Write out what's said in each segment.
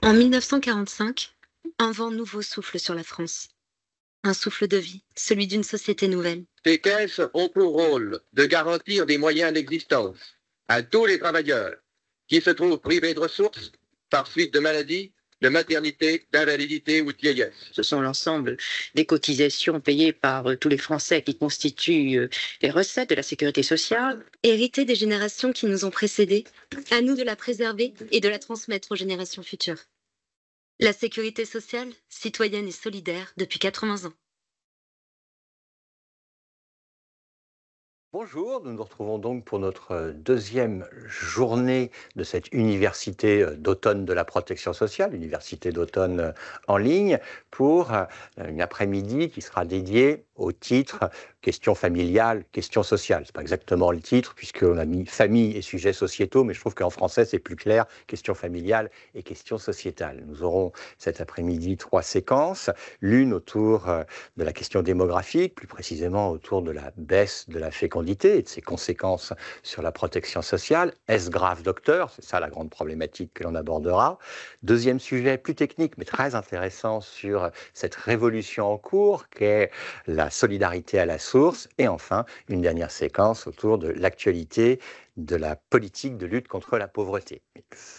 En 1945, un vent nouveau souffle sur la France. Un souffle de vie, celui d'une société nouvelle. Ces caisses ont pour rôle de garantir des moyens d'existence à tous les travailleurs qui se trouvent privés de ressources par suite de maladies, de maternité, d'invalidité ou de vieillesse. Ce sont l'ensemble des cotisations payées par tous les Français qui constituent les recettes de la sécurité sociale. Héritée des générations qui nous ont précédés, à nous de la préserver et de la transmettre aux générations futures. La sécurité sociale, citoyenne et solidaire depuis 80 ans. Bonjour, nous nous retrouvons donc pour notre deuxième journée de cette université d'automne de la protection sociale, université d'automne en ligne, pour une après-midi qui sera dédiée au titre question familiale, question sociale. Ce n'est pas exactement le titre puisqu'on a mis famille et sujets sociétaux, mais je trouve qu'en français c'est plus clair, question familiale et question sociétale. Nous aurons cet après-midi 3 séquences, l'une autour de la question démographique, plus précisément autour de la baisse de la fécondité et de ses conséquences sur la protection sociale. Est-ce grave, docteur? C'est ça la grande problématique que l'on abordera. Deuxième sujet plus technique, mais très intéressant sur cette révolution en cours qu'est la solidarité à la source. Et enfin, une dernière séquence autour de l'actualité de la politique de lutte contre la pauvreté.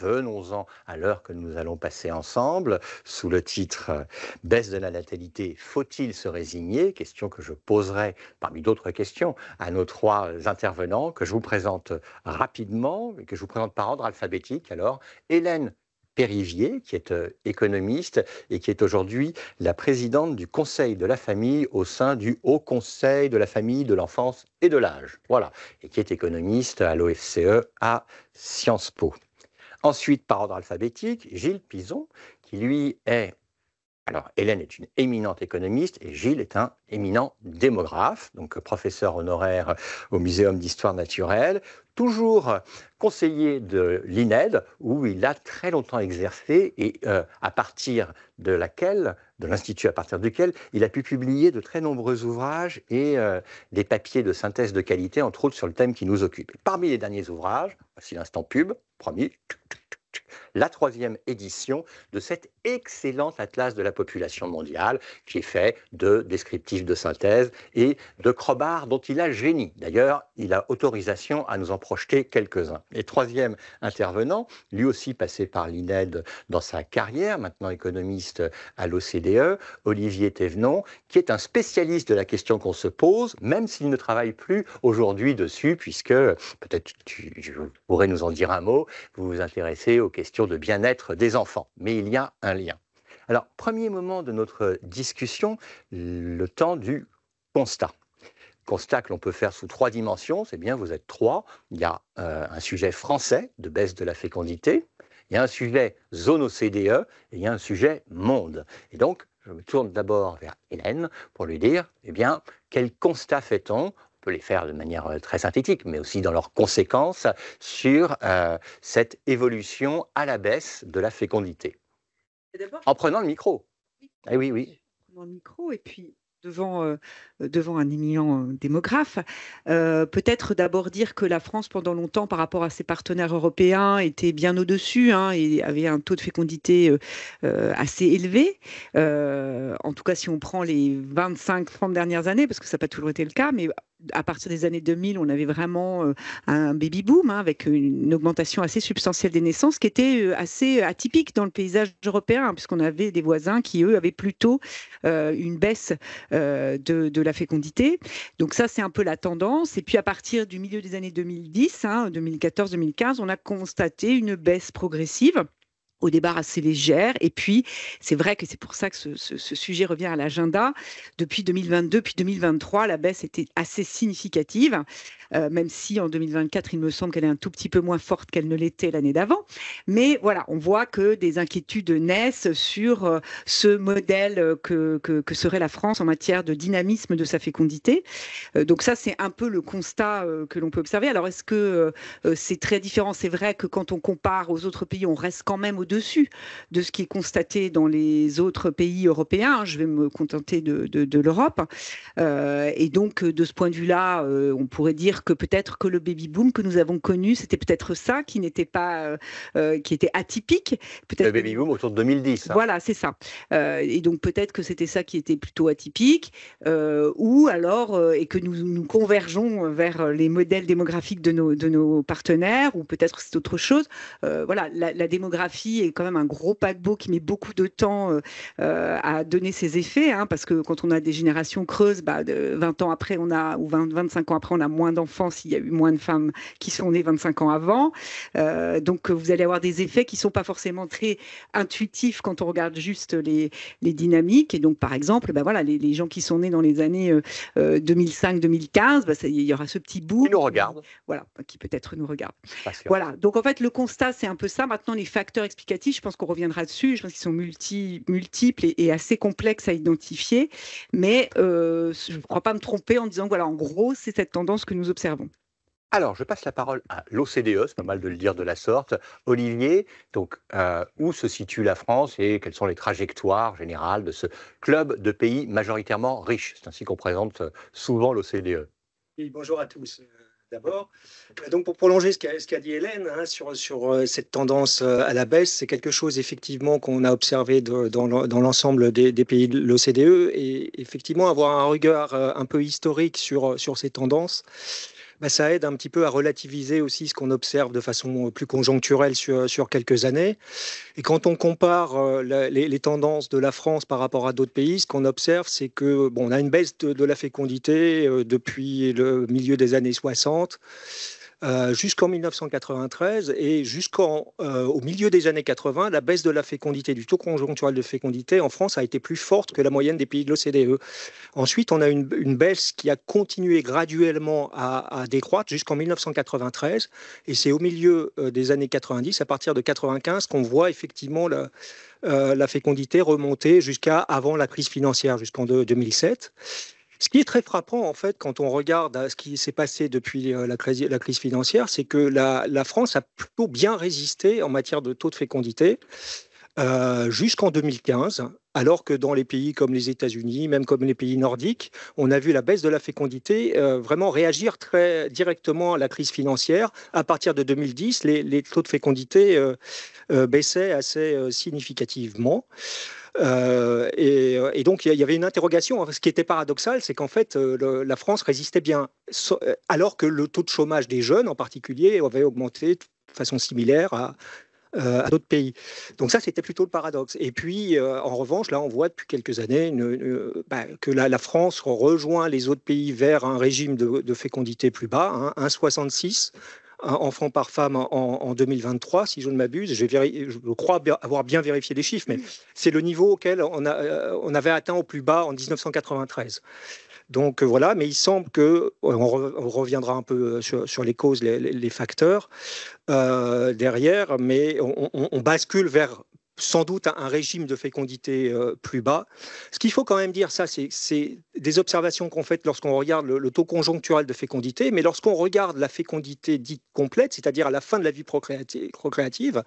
Venons-en à l'heure que nous allons passer ensemble, sous le titre « Baisse de la natalité, faut-il se résigner ?» Question que je poserai, parmi d'autres questions, à nos trois intervenants, que je vous présente rapidement, et que je vous présente par ordre alphabétique. Alors, Hélène Périvier, qui est économiste et qui est aujourd'hui la présidente du Conseil de la famille au sein du Haut Conseil de la famille, de l'enfance et de l'âge. Voilà, et qui est économiste à l'OFCE à Sciences Po. Ensuite, par ordre alphabétique, Gilles Pison, qui lui est... Alors, Hélène est une éminente économiste et Gilles est un éminent démographe, donc professeur honoraire au Muséum d'histoire naturelle, toujours conseiller de l'INED, où il a très longtemps exercé et à partir de l'institut à partir duquel il a pu publier de très nombreux ouvrages et des papiers de synthèse de qualité, entre autres sur le thème qui nous occupe. Et parmi les derniers ouvrages, voici l'instant pub, premier, la troisième édition de cet excellent atlas de la population mondiale qui est fait de descriptifs de synthèse et de crobards dont il a le génie. D'ailleurs, il a autorisation à nous en projeter quelques-uns. Et troisième intervenant, lui aussi passé par l'INED dans sa carrière, maintenant économiste à l'OCDE, Olivier Thévenon, qui est un spécialiste de la question qu'on se pose, même s'il ne travaille plus aujourd'hui dessus, puisque, peut-être je pourrais nous en dire un mot, vous vous intéressez aux questions de bien-être des enfants. Mais il y a un lien. Alors, premier moment de notre discussion, le temps du constat. Constat que l'on peut faire sous trois dimensions, c'est bien, vous êtes trois. Il y a un sujet français de baisse de la fécondité, il y a un sujet zone OCDE et il y a un sujet monde. Et donc, je me tourne d'abord vers Hélène pour lui dire, eh bien, quel constat fait-on? On peut les faire de manière très synthétique, mais aussi dans leurs conséquences sur cette évolution à la baisse de la fécondité. En prenant le micro. Eh oui, oui. En prenant le micro et puis devant un éminent démographe. Peut-être d'abord dire que la France, pendant longtemps, par rapport à ses partenaires européens, était bien au-dessus et avait un taux de fécondité assez élevé. En tout cas, si on prend les 25-30 dernières années, parce que ça n'a pas toujours été le cas, mais à partir des années 2000, on avait vraiment un baby-boom avec une augmentation assez substantielle des naissances qui était assez atypique dans le paysage européen, puisqu'on avait des voisins qui, eux, avaient plutôt une baisse de la fécondité. Donc ça, c'est un peu la tendance. Et puis à partir du milieu des années 2010, 2014-2015, on a constaté une baisse progressive au départ assez légère. Et puis, c'est vrai que c'est pour ça que ce sujet revient à l'agenda. Depuis 2022, puis 2023, la baisse était assez significative, même si en 2024, il me semble qu'elle est un tout petit peu moins forte qu'elle ne l'était l'année d'avant. Mais voilà, on voit que des inquiétudes naissent sur ce modèle que serait la France en matière de dynamisme de sa fécondité. Donc ça, c'est un peu le constat que l'on peut observer. Alors, est-ce que c'est très différent? C'est vrai que quand on compare aux autres pays, on reste quand même au-dessus de ce qui est constaté dans les autres pays européens. Je vais me contenter de l'Europe. Et donc, de ce point de vue-là, on pourrait dire que peut-être que le baby-boom que nous avons connu, c'était peut-être ça qui n'était pas, qui était atypique. Le baby-boom autour de 2010. Voilà, c'est ça. Et donc, peut-être que c'était ça qui était plutôt atypique, ou alors, et que nous convergeons vers les modèles démographiques de nos partenaires, ou peut-être c'est autre chose. Voilà, la démographie est quand même un gros paquebot qui met beaucoup de temps à donner ses effets, hein, parce que quand on a des générations creuses, 20 ans après, ou 25 ans après, on a moins d'enfants s'il y a eu moins de femmes qui sont nées 25 ans avant. Donc, vous allez avoir des effets qui ne sont pas forcément très intuitifs quand on regarde juste les dynamiques. Et donc, par exemple, voilà, les gens qui sont nés dans les années 2005-2015, il y aura ce petit bout. Qui nous regarde. Voilà, qui peut-être nous regarde. Voilà, donc en fait, le constat, c'est un peu ça. Maintenant, les facteurs explicatifs, je pense qu'on reviendra dessus. Je pense qu'ils sont multiples et assez complexes à identifier. Mais je ne crois pas me tromper en disant que, voilà, en gros, c'est cette tendance que nous observons. Alors, je passe la parole à l'OCDE, c'est pas mal de le dire de la sorte. Olivier, donc, où se situe la France et quelles sont les trajectoires générales de ce club de pays majoritairement riches? C'est ainsi qu'on présente souvent l'OCDE. Oui, bonjour à tous. D'abord, donc pour prolonger ce qu'a dit Hélène, hein, sur cette tendance à la baisse, c'est quelque chose effectivement qu'on a observé dans l'ensemble des pays de l'OCDE, et effectivement avoir un regard un peu historique sur ces tendances, ça aide un petit peu à relativiser aussi ce qu'on observe de façon plus conjoncturelle sur quelques années. Et quand on compare les tendances de la France par rapport à d'autres pays, ce qu'on observe, c'est que on a une baisse de la fécondité depuis le milieu des années 60 jusqu'en 1993, et au milieu des années 80, la baisse de la fécondité, du taux conjoncturel de fécondité en France a été plus forte que la moyenne des pays de l'OCDE. Ensuite, on a une baisse qui a continué graduellement à décroître jusqu'en 1993, et c'est au milieu des années 90, à partir de 95, qu'on voit effectivement la fécondité remonter jusqu'à avant la crise financière, jusqu'en 2007. Ce qui est très frappant, en fait, quand on regarde ce qui s'est passé depuis la crise financière, c'est que la France a plutôt bien résisté en matière de taux de fécondité jusqu'en 2015, alors que dans les pays comme les États-Unis, même comme les pays nordiques, on a vu la baisse de la fécondité vraiment réagir très directement à la crise financière. À partir de 2010, les taux de fécondité baissaient assez significativement. Et donc, il y avait une interrogation. Ce qui était paradoxal, c'est qu'en fait, la France résistait bien, alors que le taux de chômage des jeunes, en particulier, avait augmenté de façon similaire à d'autres pays. Donc ça, c'était plutôt le paradoxe. Et puis, en revanche, là, on voit depuis quelques années que la France rejoint les autres pays vers un régime de fécondité plus bas, 1,66 enfants par femme en 2023, si je ne m'abuse. Je crois avoir bien vérifié les chiffres, mais c'est le niveau auquel on avait atteint au plus bas en 1993. Donc voilà, mais il semble que, on reviendra un peu sur les causes, les facteurs derrière, mais on bascule vers sans doute un régime de fécondité plus bas. Ce qu'il faut quand même dire, ça, c'est des observations qu'on fait lorsqu'on regarde le taux conjoncturel de fécondité, mais lorsqu'on regarde la fécondité dite complète, c'est-à-dire à la fin de la vie procréative,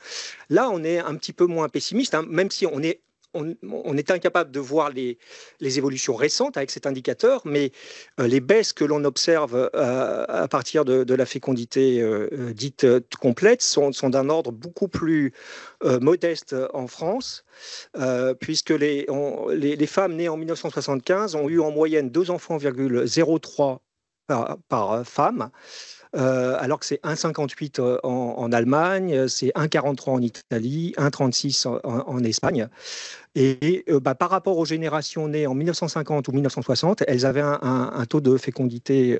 là, on est un petit peu moins pessimiste, hein, même si on est incapable de voir les évolutions récentes avec cet indicateur, mais les baisses que l'on observe à partir de la fécondité dite complète sont d'un ordre beaucoup plus modeste en France, puisque les femmes nées en 1975 ont eu en moyenne 2 enfants,03 par femme. Alors que c'est 1,58 en Allemagne, c'est 1,43 en Italie, 1,36 en Espagne. Et par rapport aux générations nées en 1950 ou 1960, elles avaient un taux de fécondité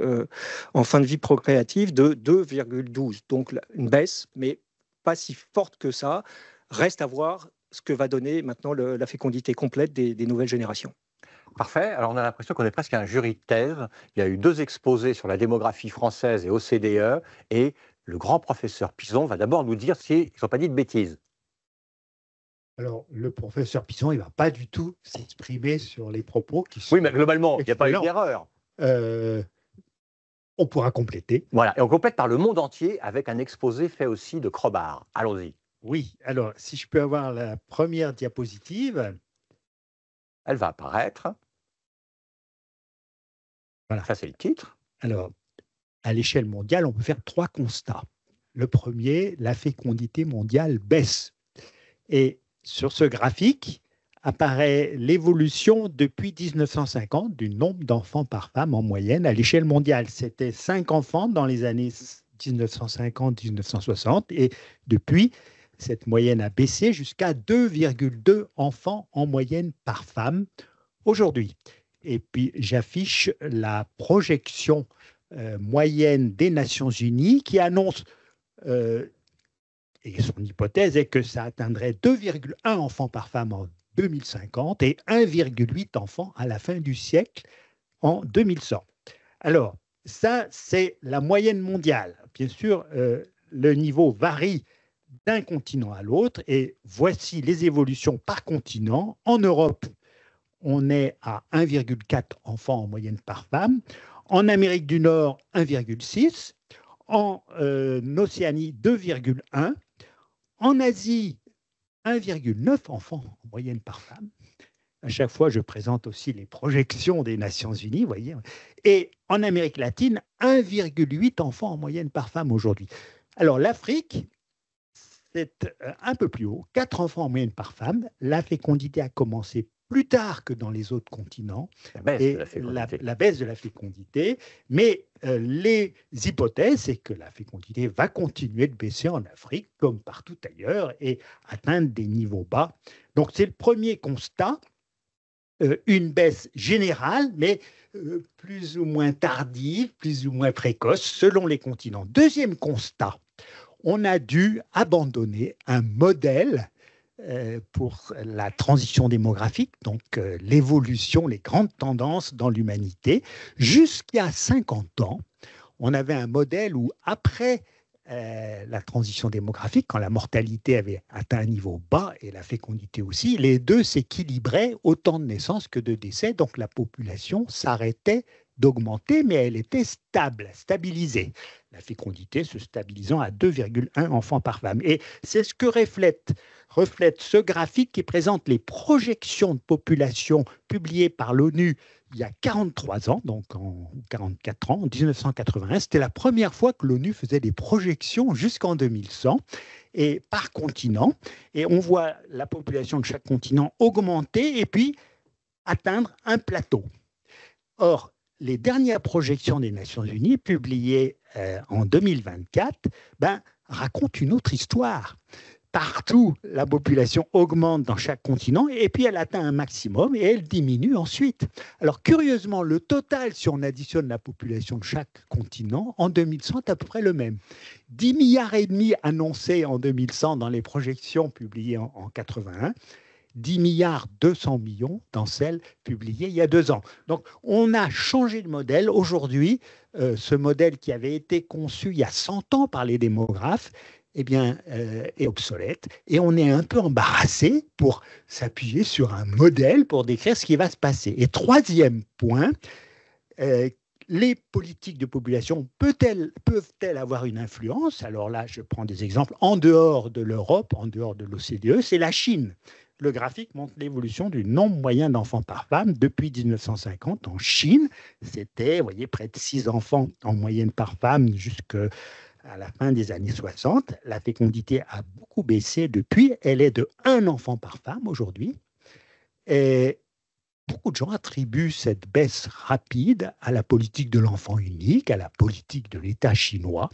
en fin de vie procréative de 2,12. Donc une baisse, mais pas si forte que ça. Reste à voir ce que va donner maintenant la fécondité complète des nouvelles générations. Parfait. Alors, on a l'impression qu'on est presque un jury de thèse. Il y a eu 2 exposés sur la démographie française et OCDE. Et le grand professeur Pison va d'abord nous dire s'ils n'ont pas dit de bêtises. Alors, le professeur Pison, il ne va pas du tout s'exprimer sur les propos qui sont... Oui, mais globalement, il n'y a pas eu d'erreur. On pourra compléter. Voilà. Et on complète par le monde entier avec un exposé fait aussi de Crobard. Allons-y. Oui, alors, si je peux avoir la première diapositive. Elle va apparaître. Voilà. Ça, c'est le titre. Alors, à l'échelle mondiale, on peut faire 3 constats. Le premier, la fécondité mondiale baisse. Et sur ce graphique apparaît l'évolution depuis 1950 du nombre d'enfants par femme en moyenne à l'échelle mondiale. C'était 5 enfants dans les années 1950-1960 et depuis, cette moyenne a baissé jusqu'à 2,2 enfants en moyenne par femme aujourd'hui. Et puis, j'affiche la projection moyenne des Nations Unies qui annonce, et son hypothèse est que ça atteindrait 2,1 enfants par femme en 2050 et 1,8 enfants à la fin du siècle en 2100. Alors, ça, c'est la moyenne mondiale. Bien sûr, le niveau varie d'un continent à l'autre et voici les évolutions par continent. En Europe, on est à 1,4 enfants en moyenne par femme. En Amérique du Nord, 1,6. En Océanie, 2,1. En Asie, 1,9 enfants en moyenne par femme. À chaque fois, je présente aussi les projections des Nations Unies, vous voyez. Et en Amérique latine, 1,8 enfants en moyenne par femme aujourd'hui. Alors, l'Afrique, c'est un peu plus haut, 4 enfants en moyenne par femme. La fécondité a commencé plus tard que dans les autres continents, la baisse de la fécondité, mais les hypothèses, c'est que la fécondité va continuer de baisser en Afrique, comme partout ailleurs, et atteindre des niveaux bas. Donc c'est le premier constat, une baisse générale, mais plus ou moins tardive, plus ou moins précoce, selon les continents. Deuxième constat, on a dû abandonner un modèle pour la transition démographique, donc l'évolution, les grandes tendances dans l'humanité. Jusqu'à 50 ans, on avait un modèle où, après la transition démographique, quand la mortalité avait atteint un niveau bas et la fécondité aussi, les deux s'équilibraient, autant de naissances que de décès, donc la population s'arrêtait d'augmenter, mais elle était stable, stabilisée. La fécondité se stabilisant à 2,1 enfants par femme. Et c'est ce que reflète ce graphique qui présente les projections de population publiées par l'ONU il y a 43 ans, donc en 44 ans, en 1981. C'était la première fois que l'ONU faisait des projections jusqu'en 2100 et par continent. Et on voit la population de chaque continent augmenter et puis atteindre un plateau. Or, les dernières projections des Nations Unies, publiées en 2024, racontent une autre histoire. Partout, la population augmente dans chaque continent et puis elle atteint un maximum et elle diminue ensuite. Alors curieusement, le total, si on additionne la population de chaque continent, en 2100, est à peu près le même. 10 milliards et demi annoncés en 2100 dans les projections publiées en 81. 10 milliards 200 millions dans celles publiées il y a 2 ans. Donc, on a changé de modèle. Aujourd'hui, ce modèle qui avait été conçu il y a 100 ans par les démographes, est obsolète. Et on est un peu embarrassé pour s'appuyer sur un modèle pour décrire ce qui va se passer. Et troisième point, les politiques de population peuvent-elles avoir une influence? Alors là, je prends des exemples en dehors de l'Europe, en dehors de l'OCDE, c'est la Chine. Le graphique montre l'évolution du nombre moyen d'enfants par femme depuis 1950 en Chine. C'était, vous voyez, près de 6 enfants en moyenne par femme jusqu'à la fin des années 60. La fécondité a beaucoup baissé depuis. Elle est de 1 enfant par femme aujourd'hui. Et beaucoup de gens attribuent cette baisse rapide à la politique de l'enfant unique, à la politique de l'État chinois.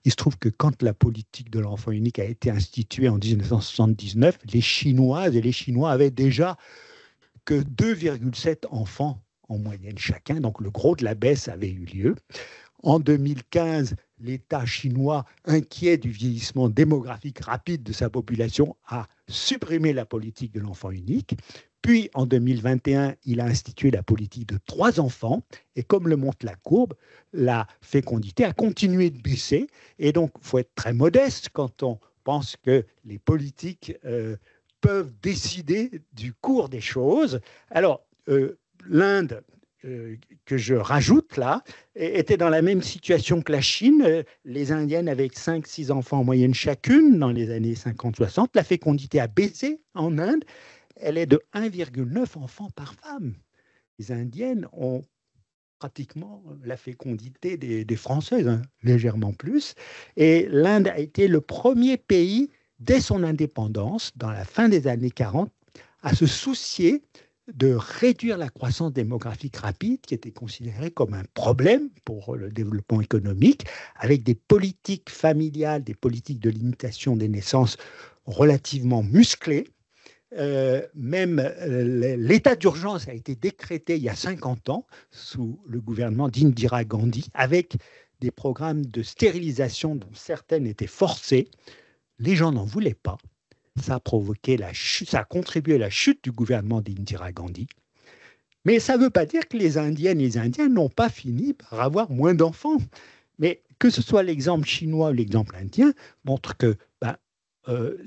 Il se trouve que quand la politique de l'enfant unique a été instituée en 1979, les Chinoises et les Chinois avaient déjà que 2,7 enfants en moyenne chacun, donc le gros de la baisse avait eu lieu. En 2015, l'État chinois, inquiet du vieillissement démographique rapide de sa population, a supprimé la politique de l'enfant unique. Puis, en 2021, il a institué la politique de 3 enfants. Et comme le montre la courbe, la fécondité a continué de baisser. Et donc, il faut être très modeste quand on pense que les politiques peuvent décider du cours des choses. Alors, l'Inde que je rajoute là étaient dans la même situation que la Chine. Les Indiennes avec 5-6 enfants en moyenne chacune dans les années 50-60. La fécondité a baissé en Inde. Elle est de 1,9 enfants par femme. Les Indiennes ont pratiquement la fécondité des Françaises, hein, légèrement plus. Et l'Inde a été le premier pays, dès son indépendance, dans la fin des années 40, à se soucier de réduire la croissance démographique rapide, qui était considérée comme un problème pour le développement économique, avec des politiques familiales, des politiques de limitation des naissances relativement musclées. L'état d'urgence a été décrété il y a 50 ans sous le gouvernement d'Indira Gandhi, avec des programmes de stérilisation dont certaines étaient forcées. Les gens n'en voulaient pas. Ça a provoqué ça a contribué à la chute du gouvernement d'Indira Gandhi. Mais ça ne veut pas dire que les Indiennes et les Indiens n'ont pas fini par avoir moins d'enfants. Mais que ce soit l'exemple chinois ou l'exemple indien, montre que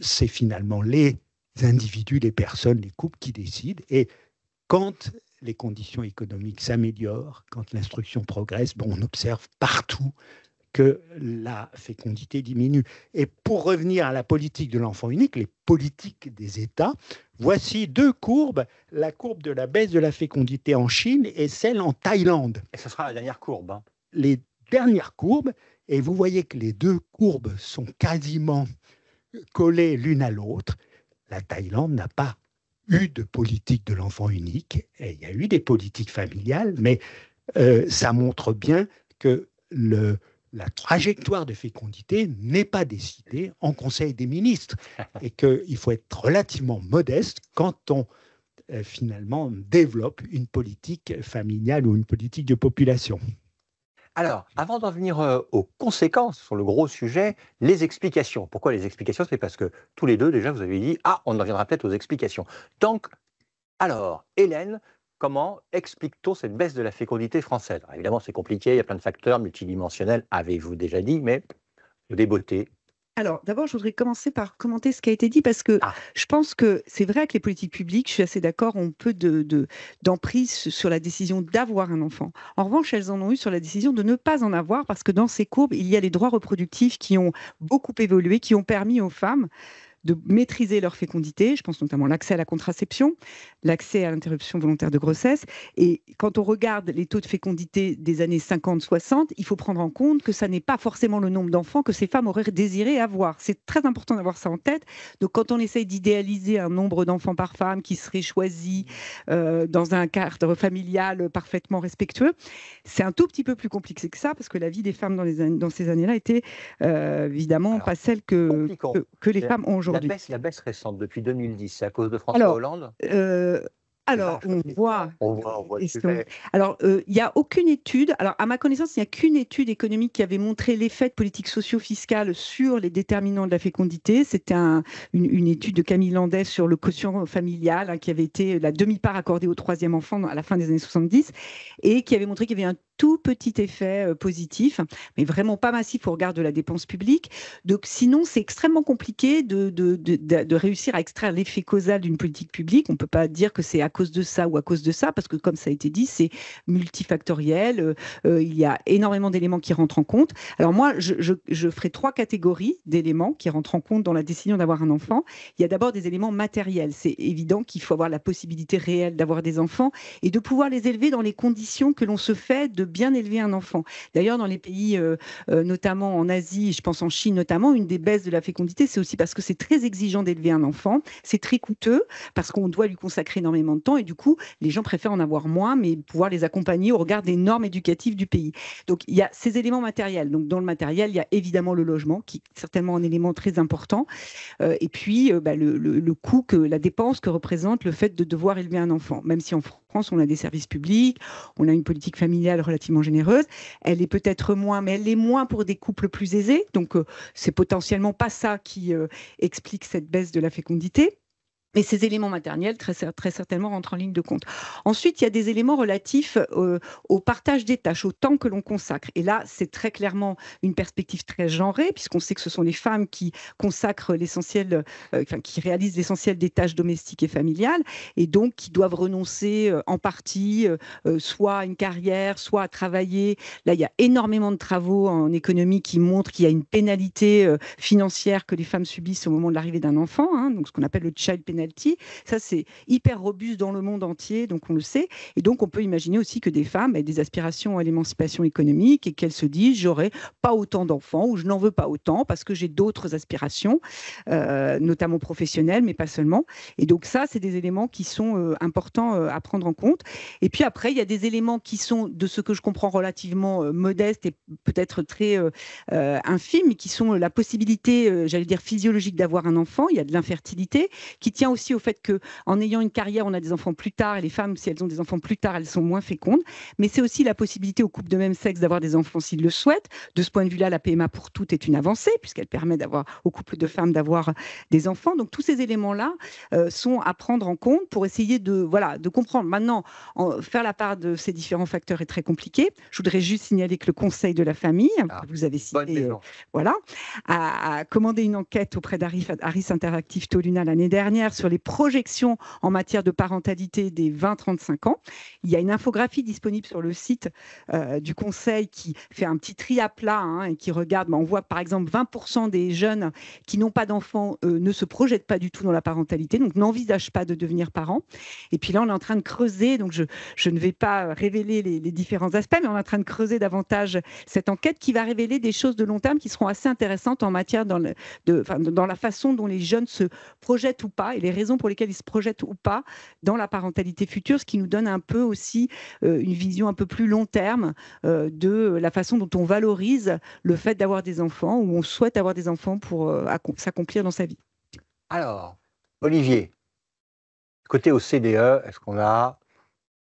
c'est finalement les individus, les personnes, les couples qui décident. Et quand les conditions économiques s'améliorent, quand l'instruction progresse, on observe partout que la fécondité diminue. Et pour revenir à la politique de l'enfant unique, les politiques des États, voici deux courbes, la courbe de la baisse de la fécondité en Chine et celle en Thaïlande. Et ce sera la dernière courbe. Hein. Les dernières courbes, et vous voyez que les deux courbes sont quasiment collées l'une à l'autre. La Thaïlande n'a pas eu de politique de l'enfant unique, et il y a eu des politiques familiales, mais ça montre bien que la trajectoire de fécondité n'est pas décidée en Conseil des ministres et qu'il faut être relativement modeste quand on finalement développe une politique familiale ou une politique de population. Alors, avant d'en venir aux conséquences sur le gros sujet, les explications. Pourquoi les explications? C'est parce que tous les deux, déjà, vous avez dit « Ah, on en viendra peut-être aux explications ». Donc, alors, Hélène, comment explique-t-on cette baisse de la fécondité française? Alors, évidemment, c'est compliqué, il y a plein de facteurs multidimensionnels, avez-vous déjà dit, mais des beautés. Alors, d'abord, je voudrais commencer par commenter ce qui a été dit parce que je pense que c'est vrai que les politiques publiques, je suis assez d'accord, ont peu d'emprise sur la décision d'avoir un enfant. En revanche, elles en ont eu sur la décision de ne pas en avoir parce que dans ces courbes, il y a les droits reproductifs qui ont beaucoup évolué, qui ont permis aux femmes de maîtriser leur fécondité. Je pense notamment à l'accès à la contraception, l'accès à l'interruption volontaire de grossesse. Et quand on regarde les taux de fécondité des années 50-60, il faut prendre en compte que ça n'est pas forcément le nombre d'enfants que ces femmes auraient désiré avoir. C'est très important d'avoir ça en tête. Donc quand on essaye d'idéaliser un nombre d'enfants par femme qui serait choisi dans un cadre familial parfaitement respectueux, c'est un tout petit peu plus compliqué que ça parce que la vie des femmes dans ces années-là était évidemment pas celle que les femmes ont aujourd'hui. La baisse récente depuis 2010, c'est à cause de François Hollande? Alors, on voit le sujet. Alors, il n'y a aucune étude, alors à ma connaissance, il n'y a qu'une étude économique qui avait montré l'effet de politique socio-fiscale sur les déterminants de la fécondité. C'était une étude de Camille Landais sur le quotient familial, hein, qui avait été la demi-part accordée au troisième enfant à la fin des années 70, et qui avait montré qu'il y avait un tout petit effet positif, mais vraiment pas massif au regard de la dépense publique. Donc, sinon, c'est extrêmement compliqué de réussir à extraire l'effet causal d'une politique publique. On ne peut pas dire que c'est à cause de ça ou à cause de ça, parce que comme ça a été dit, c'est multifactoriel. Il y a énormément d'éléments qui rentrent en compte. Alors moi, je ferai 3 catégories d'éléments qui rentrent en compte dans la décision d'avoir un enfant. Il y a d'abord des éléments matériels. C'est évident qu'il faut avoir la possibilité réelle d'avoir des enfants et de pouvoir les élever dans les conditions que l'on se fait de bien élever un enfant. D'ailleurs, dans les pays, notamment en Asie, je pense en Chine notamment, une des baisses de la fécondité, c'est aussi parce que c'est très exigeant d'élever un enfant, c'est très coûteux, parce qu'on doit lui consacrer énormément de temps, et du coup, les gens préfèrent en avoir moins, mais pouvoir les accompagner au regard des normes éducatives du pays. Donc, il y a ces éléments matériels. Donc, dans le matériel, il y a évidemment le logement, qui est certainement un élément très important, et puis le coût, la dépense que représente le fait de devoir élever un enfant, même si en France, on a des services publics, on a une politique familiale relativement généreuse. Elle est peut-être moins, mais elle est moins pour des couples plus aisés. Donc, c'est potentiellement pas ça qui explique cette baisse de la fécondité. Mais ces éléments matériels, très certainement, rentrent en ligne de compte. Ensuite, il y a des éléments relatifs au partage des tâches, au temps que l'on consacre. Et là, c'est très clairement une perspective très genrée, puisqu'on sait que ce sont les femmes qui consacrent l'essentiel, qui réalisent l'essentiel des tâches domestiques et familiales, et donc qui doivent renoncer en partie, soit à une carrière, soit à travailler. Là, il y a énormément de travaux en économie qui montrent qu'il y a une pénalité financière que les femmes subissent au moment de l'arrivée d'un enfant, hein, donc ce qu'on appelle le child penalty. Ça, c'est hyper robuste dans le monde entier, donc on le sait. Et donc, on peut imaginer aussi que des femmes aient des aspirations à l'émancipation économique et qu'elles se disent, j'aurai pas autant d'enfants ou je n'en veux pas autant parce que j'ai d'autres aspirations, notamment professionnelles, mais pas seulement. Et donc, ça, c'est des éléments qui sont importants à prendre en compte. Et puis après, il y a des éléments qui sont, de ce que je comprends, relativement modestes et peut-être très infimes, mais qui sont la possibilité, j'allais dire, physiologique d'avoir un enfant. Il y a de l'infertilité qui tient aussi au fait qu'en ayant une carrière, on a des enfants plus tard, et les femmes, si elles ont des enfants plus tard, elles sont moins fécondes. Mais c'est aussi la possibilité aux couples de même sexe d'avoir des enfants s'ils le souhaitent. De ce point de vue-là, la PMA pour toutes est une avancée, puisqu'elle permet aux couples de femmes d'avoir des enfants. Donc tous ces éléments-là sont à prendre en compte pour essayer de comprendre. Maintenant, faire la part de ces différents facteurs est très compliqué. Je voudrais juste signaler que le Conseil de la famille, que vous avez cité, a commandé une enquête auprès d'Harris Interactive Toluna l'année dernière sur les projections en matière de parentalité des 20-35 ans. Il y a une infographie disponible sur le site du Conseil qui fait un petit tri à plat, hein, et qui regarde, on voit par exemple 20% des jeunes qui n'ont pas d'enfants ne se projettent pas du tout dans la parentalité, donc n'envisagent pas de devenir parents. Et puis là, on est en train de creuser, donc je ne vais pas révéler les différents aspects, mais on est en train de creuser davantage cette enquête qui va révéler des choses de long terme qui seront assez intéressantes en matière dans la façon dont les jeunes se projettent ou pas, et les raisons pour lesquelles ils se projettent ou pas dans la parentalité future, ce qui nous donne un peu aussi une vision un peu plus long terme de la façon dont on valorise le fait d'avoir des enfants, ou on souhaite avoir des enfants pour s'accomplir dans sa vie. Alors, Olivier, côté OCDE, est-ce qu'on a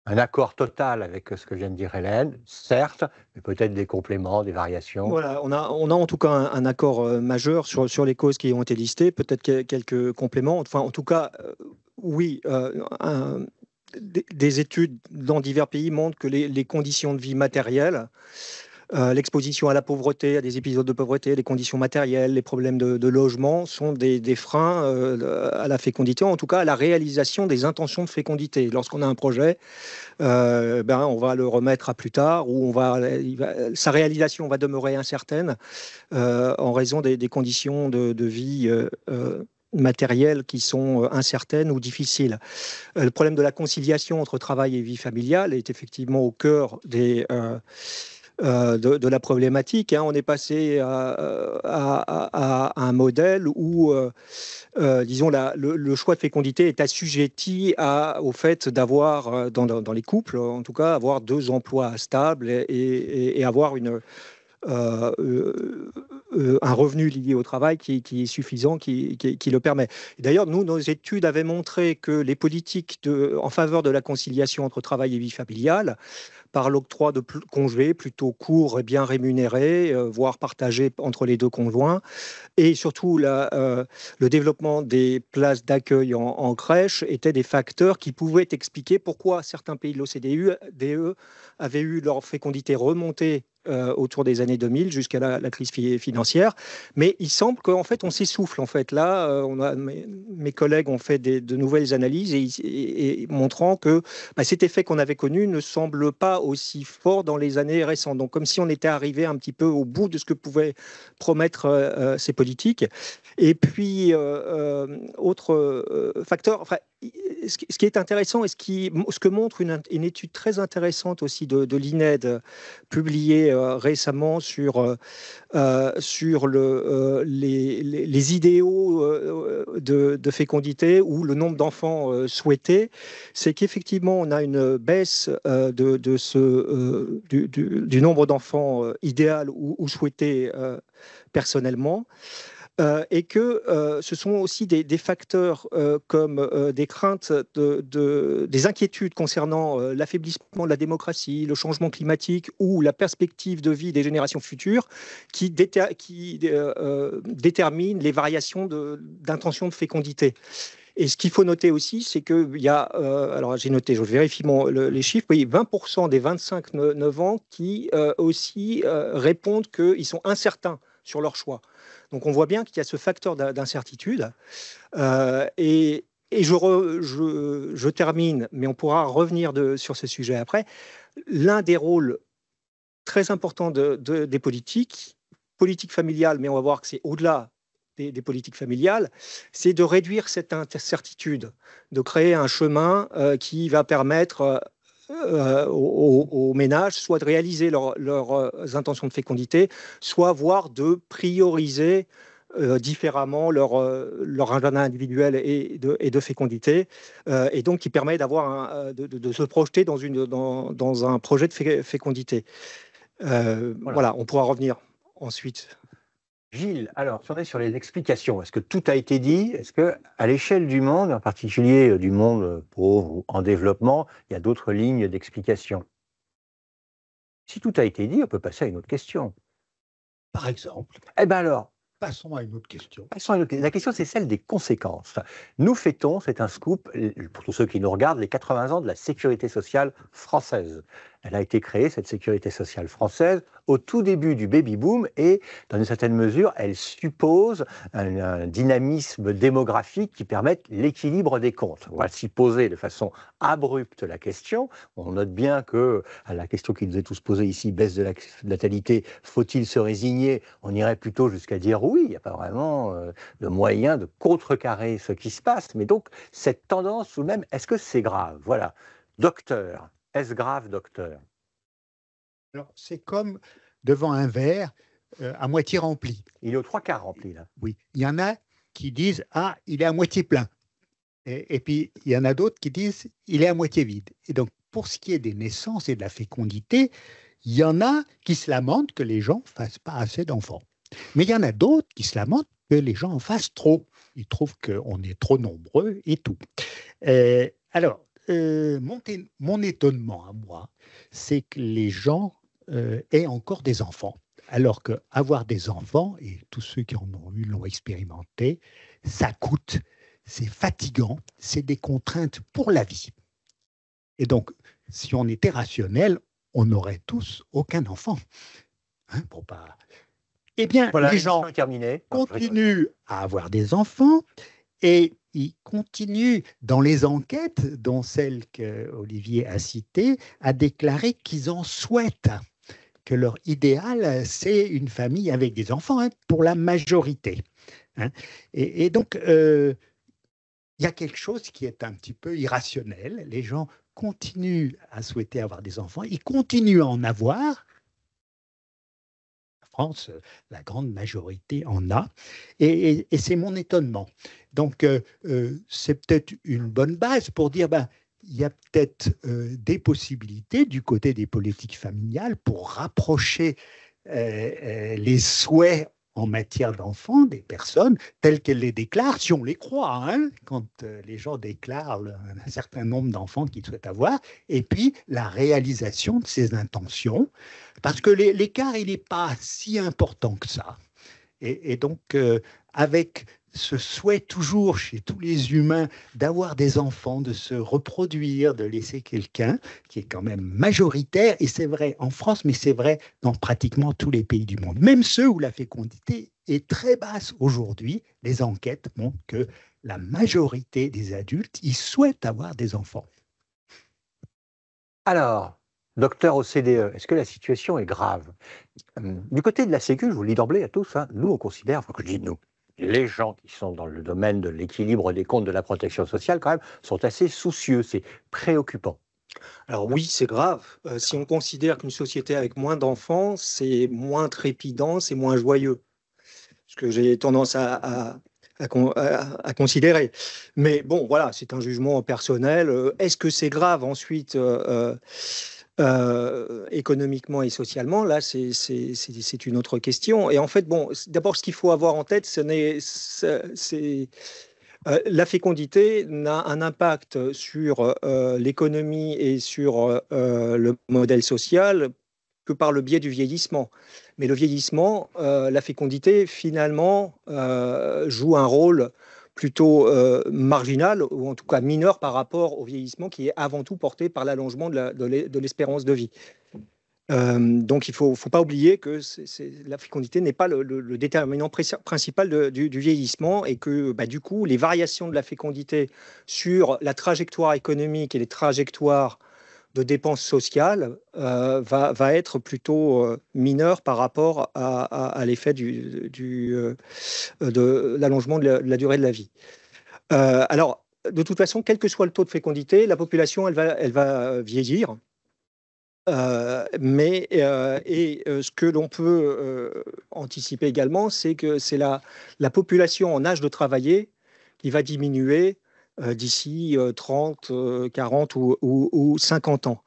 un accord total avec ce que vient de dire Hélène? Certes, mais peut-être des compléments, des variations. Voilà, on a en tout cas un accord majeur sur les causes qui ont été listées, peut-être quelques compléments. Enfin, en tout cas, oui, des études dans divers pays montrent que les conditions de vie matérielles, l'exposition à la pauvreté, à des épisodes de pauvreté, les conditions matérielles, les problèmes de logement sont des freins à la fécondité, en tout cas à la réalisation des intentions de fécondité. Lorsqu'on a un projet, on va le remettre à plus tard, ou sa réalisation va demeurer incertaine en raison des conditions de vie matérielles qui sont incertaines ou difficiles. Le problème de la conciliation entre travail et vie familiale est effectivement au cœur de la problématique. On est passé à un modèle où, disons, le choix de fécondité est assujetti au fait d'avoir, dans les couples, en tout cas, avoir 2 emplois stables et avoir un revenu lié au travail qui est suffisant, qui le permet. D'ailleurs, nos études avaient montré que les politiques en faveur de la conciliation entre travail et vie familiale, par l'octroi de congés plutôt courts et bien rémunérés, voire partagés entre les 2 conjoints, et surtout le développement des places d'accueil en crèche étaient des facteurs qui pouvaient expliquer pourquoi certains pays de l'OCDE avaient eu leur fécondité remontée autour des années 2000 jusqu'à la crise financière. Mais il semble qu'en fait, on s'essouffle. En fait, là, mes collègues ont fait de nouvelles analyses et montrant que cet effet qu'on avait connu ne semble pas aussi fort dans les années récentes. Donc, comme si on était arrivé un petit peu au bout de ce que pouvaient promettre ces politiques. Et puis, autre facteur... Ce qui est intéressant et ce que montre une étude très intéressante aussi de l'INED publiée récemment sur les idéaux de fécondité ou le nombre d'enfants souhaités, c'est qu'effectivement on a une baisse du nombre d'enfants idéal ou souhaité personnellement. Et que ce sont aussi des facteurs comme des craintes, des inquiétudes concernant l'affaiblissement de la démocratie, le changement climatique ou la perspective de vie des générations futures qui déterminent les variations d'intention de fécondité. Et ce qu'il faut noter aussi, c'est qu'il y a, alors j'ai noté, je vérifie les chiffres, oui, 20% des 25-9 ans qui aussi répondent qu'ils sont incertains sur leur choix. Donc on voit bien qu'il y a ce facteur d'incertitude. Et je termine, mais on pourra revenir sur ce sujet après. L'un des rôles très importants des politiques familiales, mais on va voir que c'est au-delà des politiques familiales, c'est de réduire cette incertitude, de créer un chemin qui va permettre aux ménages soit de réaliser leurs intentions de fécondité, soit voire de prioriser différemment leur agenda individuel et de fécondité, et donc qui permet de se projeter dans un projet de fécondité. Voilà, on pourra revenir ensuite. Gilles, alors, si on est sur les explications, est-ce que tout a été dit? Est-ce qu'à l'échelle du monde, en particulier du monde pauvre ou en développement, il y a d'autres lignes d'explication? Si tout a été dit, on peut passer à une autre question. Par exemple, Eh bien alors, passons à une autre question. la question, c'est celle des conséquences. Nous fêtons, c'est un scoop, pour tous ceux qui nous regardent, les 80 ans de la sécurité sociale française. Elle a été créée, cette sécurité sociale française, au tout début du baby-boom et, dans une certaine mesure, elle suppose un dynamisme démographique qui permette l'équilibre des comptes. On va s'y poser de façon abrupte la question. On note bien que, à la question qui nous est tous posée ici, baisse de la natalité, faut-il se résigner? On irait plutôt jusqu'à dire oui, il n'y a pas vraiment de moyen de contrecarrer ce qui se passe. Mais donc, cette tendance, tout de même, est-ce que c'est grave? Voilà. Docteur. Est-ce grave, docteur? Alors, c'est comme devant un verre à moitié rempli. Il est aux 3/4 rempli, là. Oui, il y en a qui disent « Ah, il est à moitié plein ». Et puis, il y en a d'autres qui disent « Il est à moitié vide ». Et donc, pour ce qui est des naissances et de la fécondité, il y en a qui se lamentent que les gens ne fassent pas assez d'enfants. Mais il y en a d'autres qui se lamentent que les gens en fassent trop. Ils trouvent qu'on est trop nombreux et tout. Alors, mon étonnement à moi, c'est que les gens aient encore des enfants. Alors qu'avoir des enfants, et tous ceux qui en ont eu l'ont expérimenté, ça coûte, c'est fatigant, c'est des contraintes pour la vie. Et donc, si on était rationnel, on n'aurait tous aucun enfant. Hein, pour pas... Eh bien, voilà, les gens continuent à avoir des enfants et ils continuent, dans les enquêtes, dont celle qu'Olivier a citée, à déclarer qu'ils en souhaitent, que leur idéal, c'est une famille avec des enfants, hein, pour la majorité. Hein. Et donc, il y a quelque chose qui est un petit peu irrationnel. Les gens continuent à souhaiter avoir des enfants, ils continuent à en avoir. France, la grande majorité en a, et c'est mon étonnement. Donc, c'est peut-être une bonne base pour dire, il y a peut-être des possibilités du côté des politiques familiales pour rapprocher les souhaits en matière d'enfants des personnes telles qu'elles les déclarent, si on les croit, hein, quand les gens déclarent un certain nombre d'enfants qu'ils souhaitent avoir, et puis la réalisation de ces intentions, parce que l'écart, il n'est pas si important que ça. Et donc, avec ce souhait toujours chez tous les humains d'avoir des enfants, de se reproduire, de laisser quelqu'un qui est quand même majoritaire, et c'est vrai en France, mais c'est vrai dans pratiquement tous les pays du monde. Même ceux où la fécondité est très basse aujourd'hui, les enquêtes montrent que la majorité des adultes, ils souhaitent avoir des enfants. Alors, docteur OCDE, est-ce que la situation est grave? Du côté de la Sécu, je vous le dis d'emblée à tous, hein, nous on considère, enfin que je dis nous, les gens qui sont dans le domaine de l'équilibre des comptes de la protection sociale, quand même, sont assez soucieux, c'est préoccupant. Alors oui, c'est grave. Si on considère qu'une société avec moins d'enfants, c'est moins trépidant, c'est moins joyeux. Ce que j'ai tendance à considérer. Mais bon, voilà, c'est un jugement personnel. Est-ce que c'est grave ensuite économiquement et socialement? Là, c'est une autre question. Et en fait, bon, d'abord, ce qu'il faut avoir en tête, la fécondité n'a un impact sur l'économie et sur le modèle social que par le biais du vieillissement. Mais le vieillissement, la fécondité, finalement, joue un rôle plutôt marginal, ou en tout cas mineur par rapport au vieillissement qui est avant tout porté par l'allongement de l'espérance de vie. Donc il ne faut pas oublier que la fécondité n'est pas le déterminant principal du vieillissement, et que du coup les variations de la fécondité sur la trajectoire économique et les trajectoires de dépenses sociales va être plutôt mineure par rapport à l'effet de l'allongement de la durée de la vie. Alors, de toute façon, quel que soit le taux de fécondité, la population, elle va vieillir. Ce que l'on peut anticiper également, c'est que c'est la population en âge de travailler qui va diminuer d'ici 30, 40 ou 50 ans.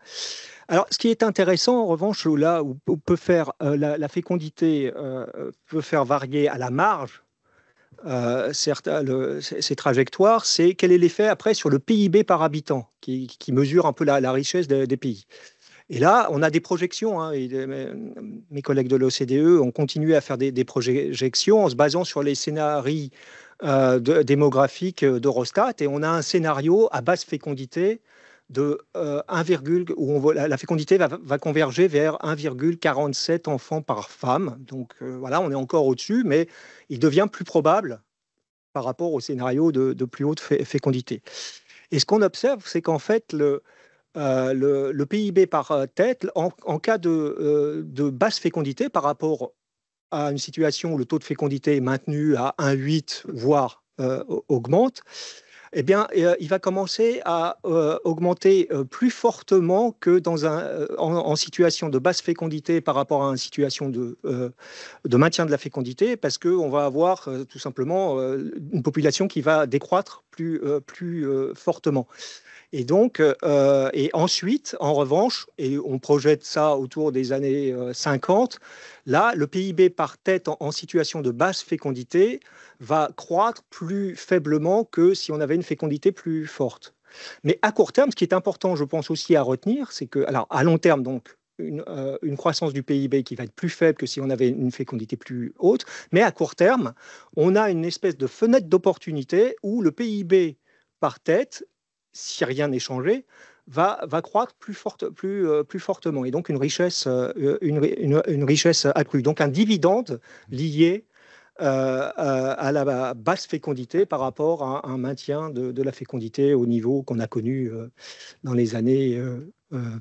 Alors, ce qui est intéressant, en revanche, là où peut faire la fécondité peut faire varier à la marge ces trajectoires, c'est quel est l'effet après sur le PIB par habitant, qui mesure un peu la richesse des pays. Et là, on a des projections, hein, et mes collègues de l'OCDE ont continué à faire des projections en se basant sur les scénarios démographiques d'Eurostat, et on a un scénario à basse fécondité de où la fécondité va converger vers 1,47 enfants par femme. Donc voilà, on est encore au-dessus, mais il devient plus probable par rapport au scénario de plus haute fécondité. Et ce qu'on observe, c'est qu'en fait, le PIB par tête, en cas de basse fécondité par rapport à une situation où le taux de fécondité est maintenu à 1,8, voire augmente, eh bien, il va commencer à augmenter plus fortement que en situation de basse fécondité par rapport à une situation de maintien de la fécondité, parce qu'on va avoir tout simplement une population qui va décroître plus fortement. Et donc, et ensuite, en revanche, et on projette ça autour des années 50, là, le PIB par tête en situation de basse fécondité va croître plus faiblement que si on avait une fécondité plus forte. Mais à court terme, ce qui est important, je pense aussi à retenir, c'est que, alors à long terme, donc, une croissance du PIB qui va être plus faible que si on avait une fécondité plus haute, mais à court terme, on a une espèce de fenêtre d'opportunité où le PIB par tête, si rien n'est changé, va croître plus fortement, et donc une richesse accrue. Donc un dividende lié à la basse fécondité par rapport à un maintien de la fécondité au niveau qu'on a connu dans les années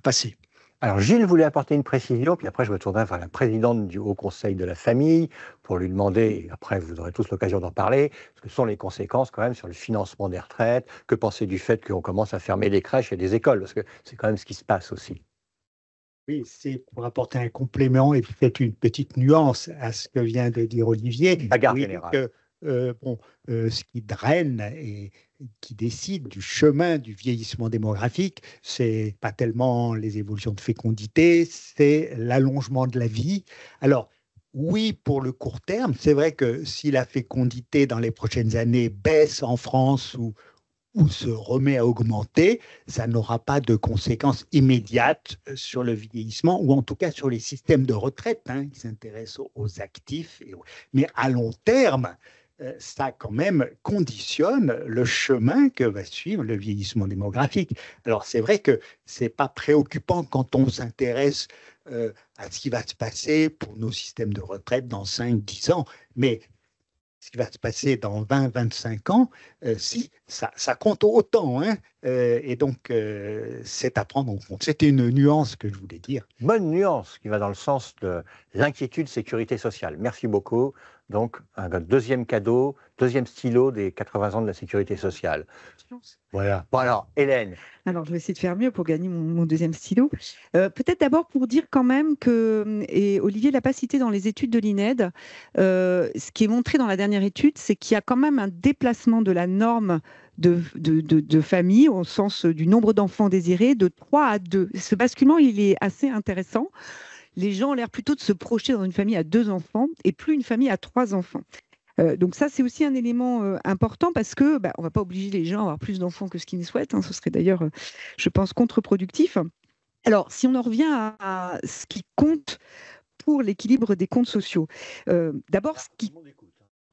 passées. Alors Gilles voulait apporter une précision, puis après je me tournerai vers la présidente du Haut Conseil de la famille pour lui demander, et après vous aurez tous l'occasion d'en parler, ce que sont les conséquences quand même sur le financement des retraites, que penser du fait qu'on commence à fermer les crèches et les écoles, parce que c'est quand même ce qui se passe aussi. Oui, c'est pour apporter un complément et peut-être une petite nuance à ce que vient de dire Olivier. Bagarre générale. Ce qui draine et qui décide du chemin du vieillissement démographique, c'est pas tellement les évolutions de fécondité, c'est l'allongement de la vie. Alors, oui, pour le court terme, c'est vrai que si la fécondité dans les prochaines années baisse en France ou se remet à augmenter, ça n'aura pas de conséquences immédiates sur le vieillissement, ou en tout cas sur les systèmes de retraite, hein, qui s'intéressent aux actifs. Mais à long terme, ça quand même conditionne le chemin que va suivre le vieillissement démographique. Alors c'est vrai que ce n'est pas préoccupant quand on s'intéresse à ce qui va se passer pour nos systèmes de retraite dans 5-10 ans, mais ce qui va se passer dans 20-25 ans, si, ça compte autant, hein, et donc c'est à prendre en compte. C'était une nuance que je voulais dire. Bonne nuance qui va dans le sens de l'inquiétude sécurité sociale. Merci beaucoup. Donc, un deuxième cadeau, deuxième stylo des 80 ans de la sécurité sociale. Voilà. Bon alors, Hélène. Alors, je vais essayer de faire mieux pour gagner mon deuxième stylo. Peut-être d'abord pour dire quand même que, et Olivier l'a pas cité dans les études de l'INED, ce qui est montré dans la dernière étude, c'est qu'il y a quand même un déplacement de la norme de famille, au sens du nombre d'enfants désirés, de 3 à 2. Ce basculement, il est assez intéressant. Les gens ont l'air plutôt de se projeter dans une famille à 2 enfants et plus une famille à 3 enfants. Donc ça, c'est aussi un élément important, parce que on ne va pas obliger les gens à avoir plus d'enfants que ce qu'ils souhaitent. Hein. Ce serait d'ailleurs, je pense, contre-productif. Alors, si on en revient à ce qui compte pour l'équilibre des comptes sociaux, d'abord, ce qui...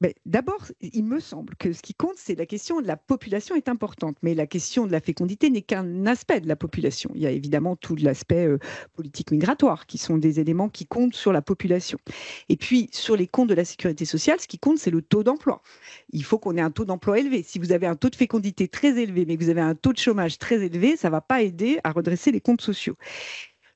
Mais d'abord, il me semble que ce qui compte, c'est la question de la population est importante, mais la question de la fécondité n'est qu'un aspect de la population. Il y a évidemment tout l'aspect politique migratoire, qui sont des éléments qui comptent sur la population. Et puis, sur les comptes de la sécurité sociale, ce qui compte, c'est le taux d'emploi. Il faut qu'on ait un taux d'emploi élevé. Si vous avez un taux de fécondité très élevé, mais que vous avez un taux de chômage très élevé, ça ne va pas aider à redresser les comptes sociaux.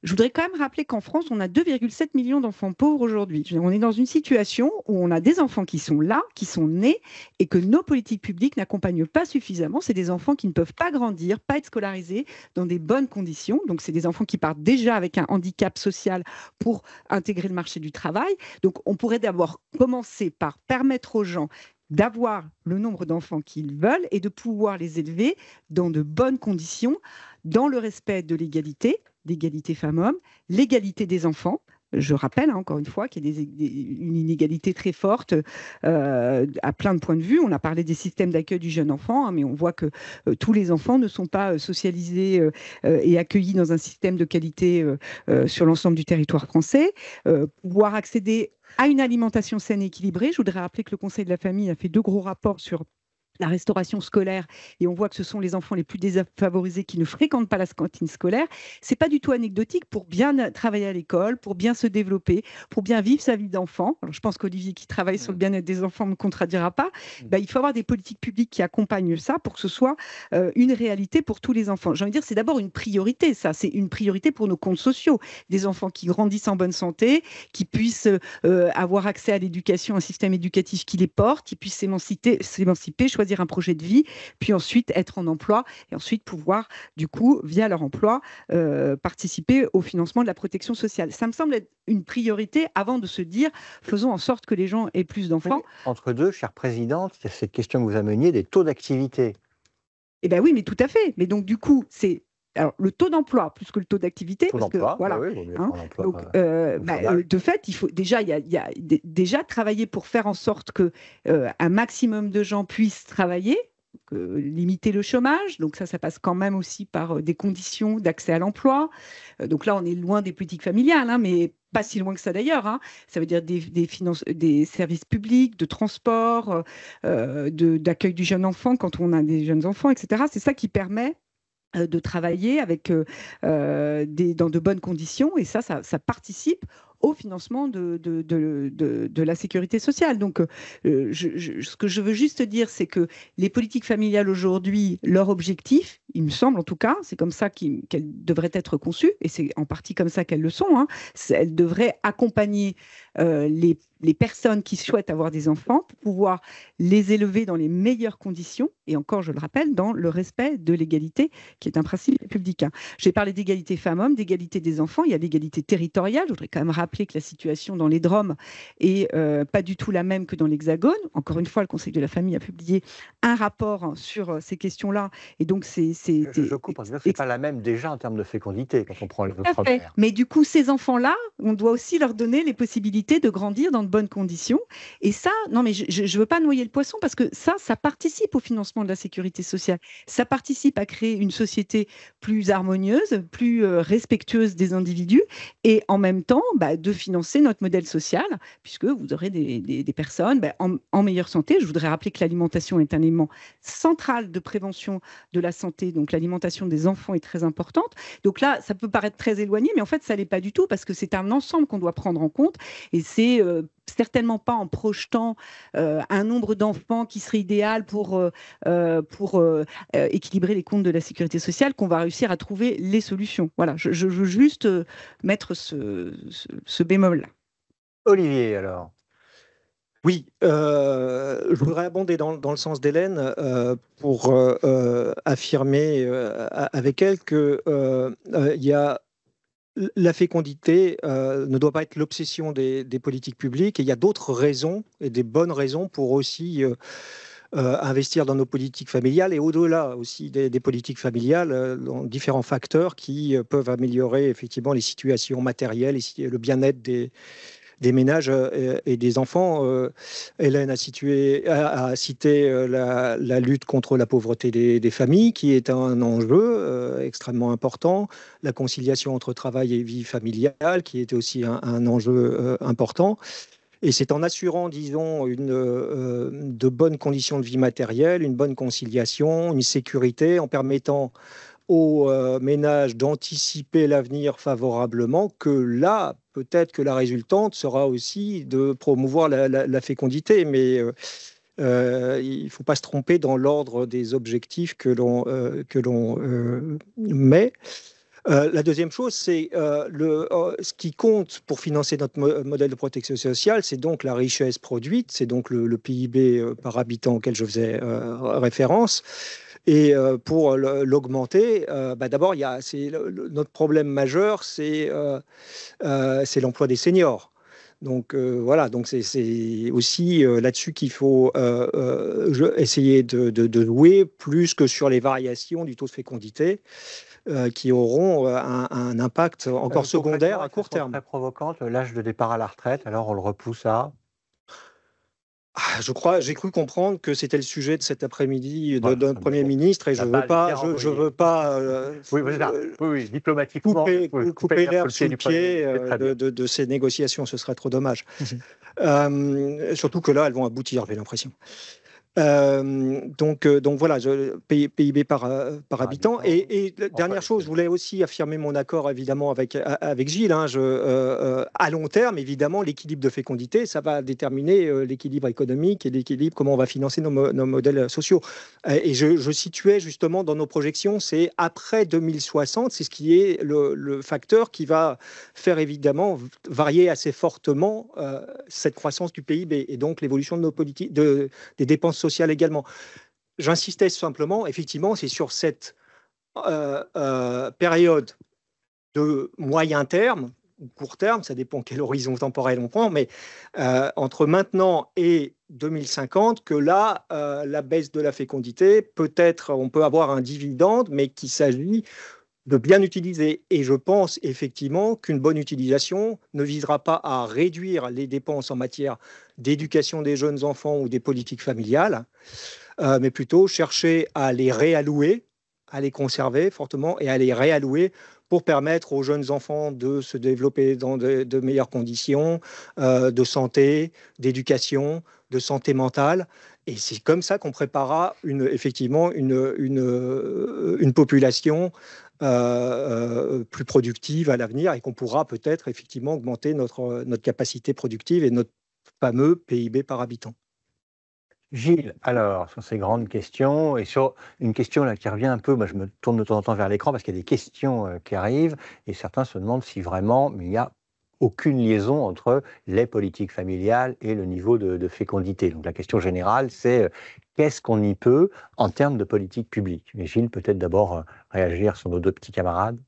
Je voudrais quand même rappeler qu'en France, on a 2,7 millions d'enfants pauvres aujourd'hui. On est dans une situation où on a des enfants qui sont là, qui sont nés, et que nos politiques publiques n'accompagnent pas suffisamment. C'est des enfants qui ne peuvent pas grandir, pas être scolarisés dans des bonnes conditions. Donc, c'est des enfants qui partent déjà avec un handicap social pour intégrer le marché du travail. Donc, on pourrait d'abord commencer par permettre aux gens d'avoir le nombre d'enfants qu'ils veulent et de pouvoir les élever dans de bonnes conditions, dans le respect de l'égalité femmes-hommes, l'égalité des enfants. Je rappelle encore une fois qu'il y a une inégalité très forte à plein de points de vue. On a parlé des systèmes d'accueil du jeune enfant, mais on voit que tous les enfants ne sont pas socialisés et accueillis dans un système de qualité sur l'ensemble du territoire français. Pouvoir accéder à une alimentation saine et équilibrée. Je voudrais rappeler que le Conseil de la famille a fait 2 gros rapports sur la restauration scolaire, et on voit que ce sont les enfants les plus défavorisés qui ne fréquentent pas la cantine scolaire. C'est pas du tout anecdotique pour bien travailler à l'école, pour bien se développer, pour bien vivre sa vie d'enfant. Alors, je pense qu'Olivier, qui travaille sur le bien-être des enfants, ne me contredira pas. Il faut avoir des politiques publiques qui accompagnent ça pour que ce soit une réalité pour tous les enfants. J'ai envie de dire, c'est d'abord une priorité, ça. C'est une priorité pour nos comptes sociaux. Des enfants qui grandissent en bonne santé, qui puissent avoir accès à l'éducation, un système éducatif qui les porte, qui puissent s'émanciper, choisir un projet de vie, puis ensuite être en emploi et ensuite pouvoir, du coup, via leur emploi, participer au financement de la protection sociale. Ça me semble être une priorité avant de se dire faisons en sorte que les gens aient plus d'enfants. Entre deux, chère présidente, c'est cette question que vous ameniez des taux d'activité. Eh bien oui, mais tout à fait. Mais donc, du coup, c'est alors, le taux d'emploi plus que le taux d'activité. Taux d'emploi, voilà, oui, donc, de fait, il faut déjà, il y a déjà travailler pour faire en sorte que un maximum de gens puissent travailler, limiter le chômage. Donc ça passe quand même aussi par des conditions d'accès à l'emploi. Donc là, on est loin des politiques familiales, mais pas si loin que ça d'ailleurs. Ça veut dire des services publics, de transport, d'accueil du jeune enfant quand on a des jeunes enfants, etc. C'est ça qui permet de travailler avec, dans de bonnes conditions, et ça participe au financement de la sécurité sociale. Donc, ce que je veux juste dire, c'est que les politiques familiales aujourd'hui, leur objectif, il me semble en tout cas, c'est comme ça qu'elles devraient être conçues, et c'est en partie comme ça qu'elles le sont, elles devraient accompagner les personnes qui souhaitent avoir des enfants pour pouvoir les élever dans les meilleures conditions, et encore, je le rappelle, dans le respect de l'égalité, qui est un principe républicain. J'ai parlé d'égalité femmes-hommes, d'égalité des enfants, il y a l'égalité territoriale. Je voudrais quand même rappeler que la situation dans les DROM est pas du tout la même que dans l'Hexagone. Encore une fois, le Conseil de la famille a publié un rapport sur ces questions-là, et donc je coupe, c'est pas la même déjà en termes de fécondité quand on prend les autres mères. Mais du coup, ces enfants-là, on doit aussi leur donner les possibilités de grandir dans de bonnes conditions. Et ça, non, mais je ne veux pas noyer le poisson, parce que ça participe au financement de la sécurité sociale. Ça participe à créer une société plus harmonieuse, plus respectueuse des individus, et en même temps de financer notre modèle social, puisque vous aurez des personnes en meilleure santé. Je voudrais rappeler que l'alimentation est un élément central de prévention de la santé, donc l'alimentation des enfants est très importante. Donc là, ça peut paraître très éloigné, mais en fait, ça ne l'est pas du tout, parce que c'est un ensemble qu'on doit prendre en compte, et c'est certainement pas en projetant un nombre d'enfants qui serait idéal pour équilibrer les comptes de la sécurité sociale qu'on va réussir à trouver les solutions. Voilà, je veux juste mettre ce bémol-là. Olivier, alors. Oui, je voudrais abonder dans le sens d'Hélène pour affirmer avec elle que la fécondité ne doit pas être l'obsession des politiques publiques, et il y a d'autres raisons, et des bonnes raisons, pour aussi investir dans nos politiques familiales, et au-delà aussi des politiques familiales, dans différents facteurs qui peuvent améliorer effectivement les situations matérielles et le bien-être des ménages et des enfants. Hélène a cité la lutte contre la pauvreté des familles, qui est un enjeu extrêmement important, la conciliation entre travail et vie familiale, qui était aussi un enjeu important. Et c'est en assurant, disons, de bonnes conditions de vie matérielle, une bonne conciliation, une sécurité, en permettant aux ménages d'anticiper l'avenir favorablement que là, peut-être que la résultante sera aussi de promouvoir la fécondité. Mais il ne faut pas se tromper dans l'ordre des objectifs que l'on met. La deuxième chose, c'est ce qui compte pour financer notre modèle de protection sociale, c'est donc la richesse produite, c'est donc le PIB par habitant auquel je faisais référence. Et pour l'augmenter, d'abord, notre problème majeur, c'est l'emploi des seniors. Donc voilà, donc c'est aussi là-dessus qu'il faut essayer de jouer plus que sur les variations du taux de fécondité qui auront un impact encore secondaire à court terme. Très provocante, l'âge de départ à la retraite, alors on le repousse à... J'ai cru comprendre que c'était le sujet de cet après-midi de notre Premier ministre et je ne veux pas oui, diplomatiquement couper l'herbe sous le pied de ces négociations, ce serait trop dommage. Surtout que là, elles vont aboutir, j'ai l'impression. Donc voilà, PIB par habitant. Et dernière chose, je voulais aussi affirmer mon accord évidemment avec Gilles. À long terme, évidemment, l'équilibre de fécondité, ça va déterminer l'équilibre économique et l'équilibre, comment on va financer nos modèles sociaux. Et je situais justement dans nos projections, c'est après 2060, c'est ce qui est le facteur qui va faire évidemment varier assez fortement cette croissance du PIB et donc l'évolution de nos politiques, des dépenses sociales également. J'insistais simplement, effectivement, c'est sur cette période de moyen terme ou court terme, ça dépend quel horizon temporel on prend, mais entre maintenant et 2050, que là, la baisse de la fécondité, peut-être on peut avoir un dividende, mais qu'il s'agit de bien utiliser. Et je pense effectivement qu'une bonne utilisation ne visera pas à réduire les dépenses en matière d'éducation des jeunes enfants ou des politiques familiales, mais plutôt chercher à les réallouer, à les conserver fortement et à les réallouer pour permettre aux jeunes enfants de se développer dans de meilleures conditions de santé, d'éducation, de santé mentale. Et c'est comme ça qu'on préparera effectivement une population plus productive à l'avenir et qu'on pourra peut-être effectivement augmenter notre capacité productive et notre fameux PIB par habitant. Gilles, alors, sur ces grandes questions, et sur une question là qui revient un peu, moi je me tourne de temps en temps vers l'écran parce qu'il y a des questions qui arrivent, et certains se demandent si vraiment il n'y a aucune liaison entre les politiques familiales et le niveau de fécondité. Donc la question générale, c'est qu'est-ce qu'on y peut en termes de politique publique? Mais Gilles, peut-être d'abord réagir sur nos deux petits camarades.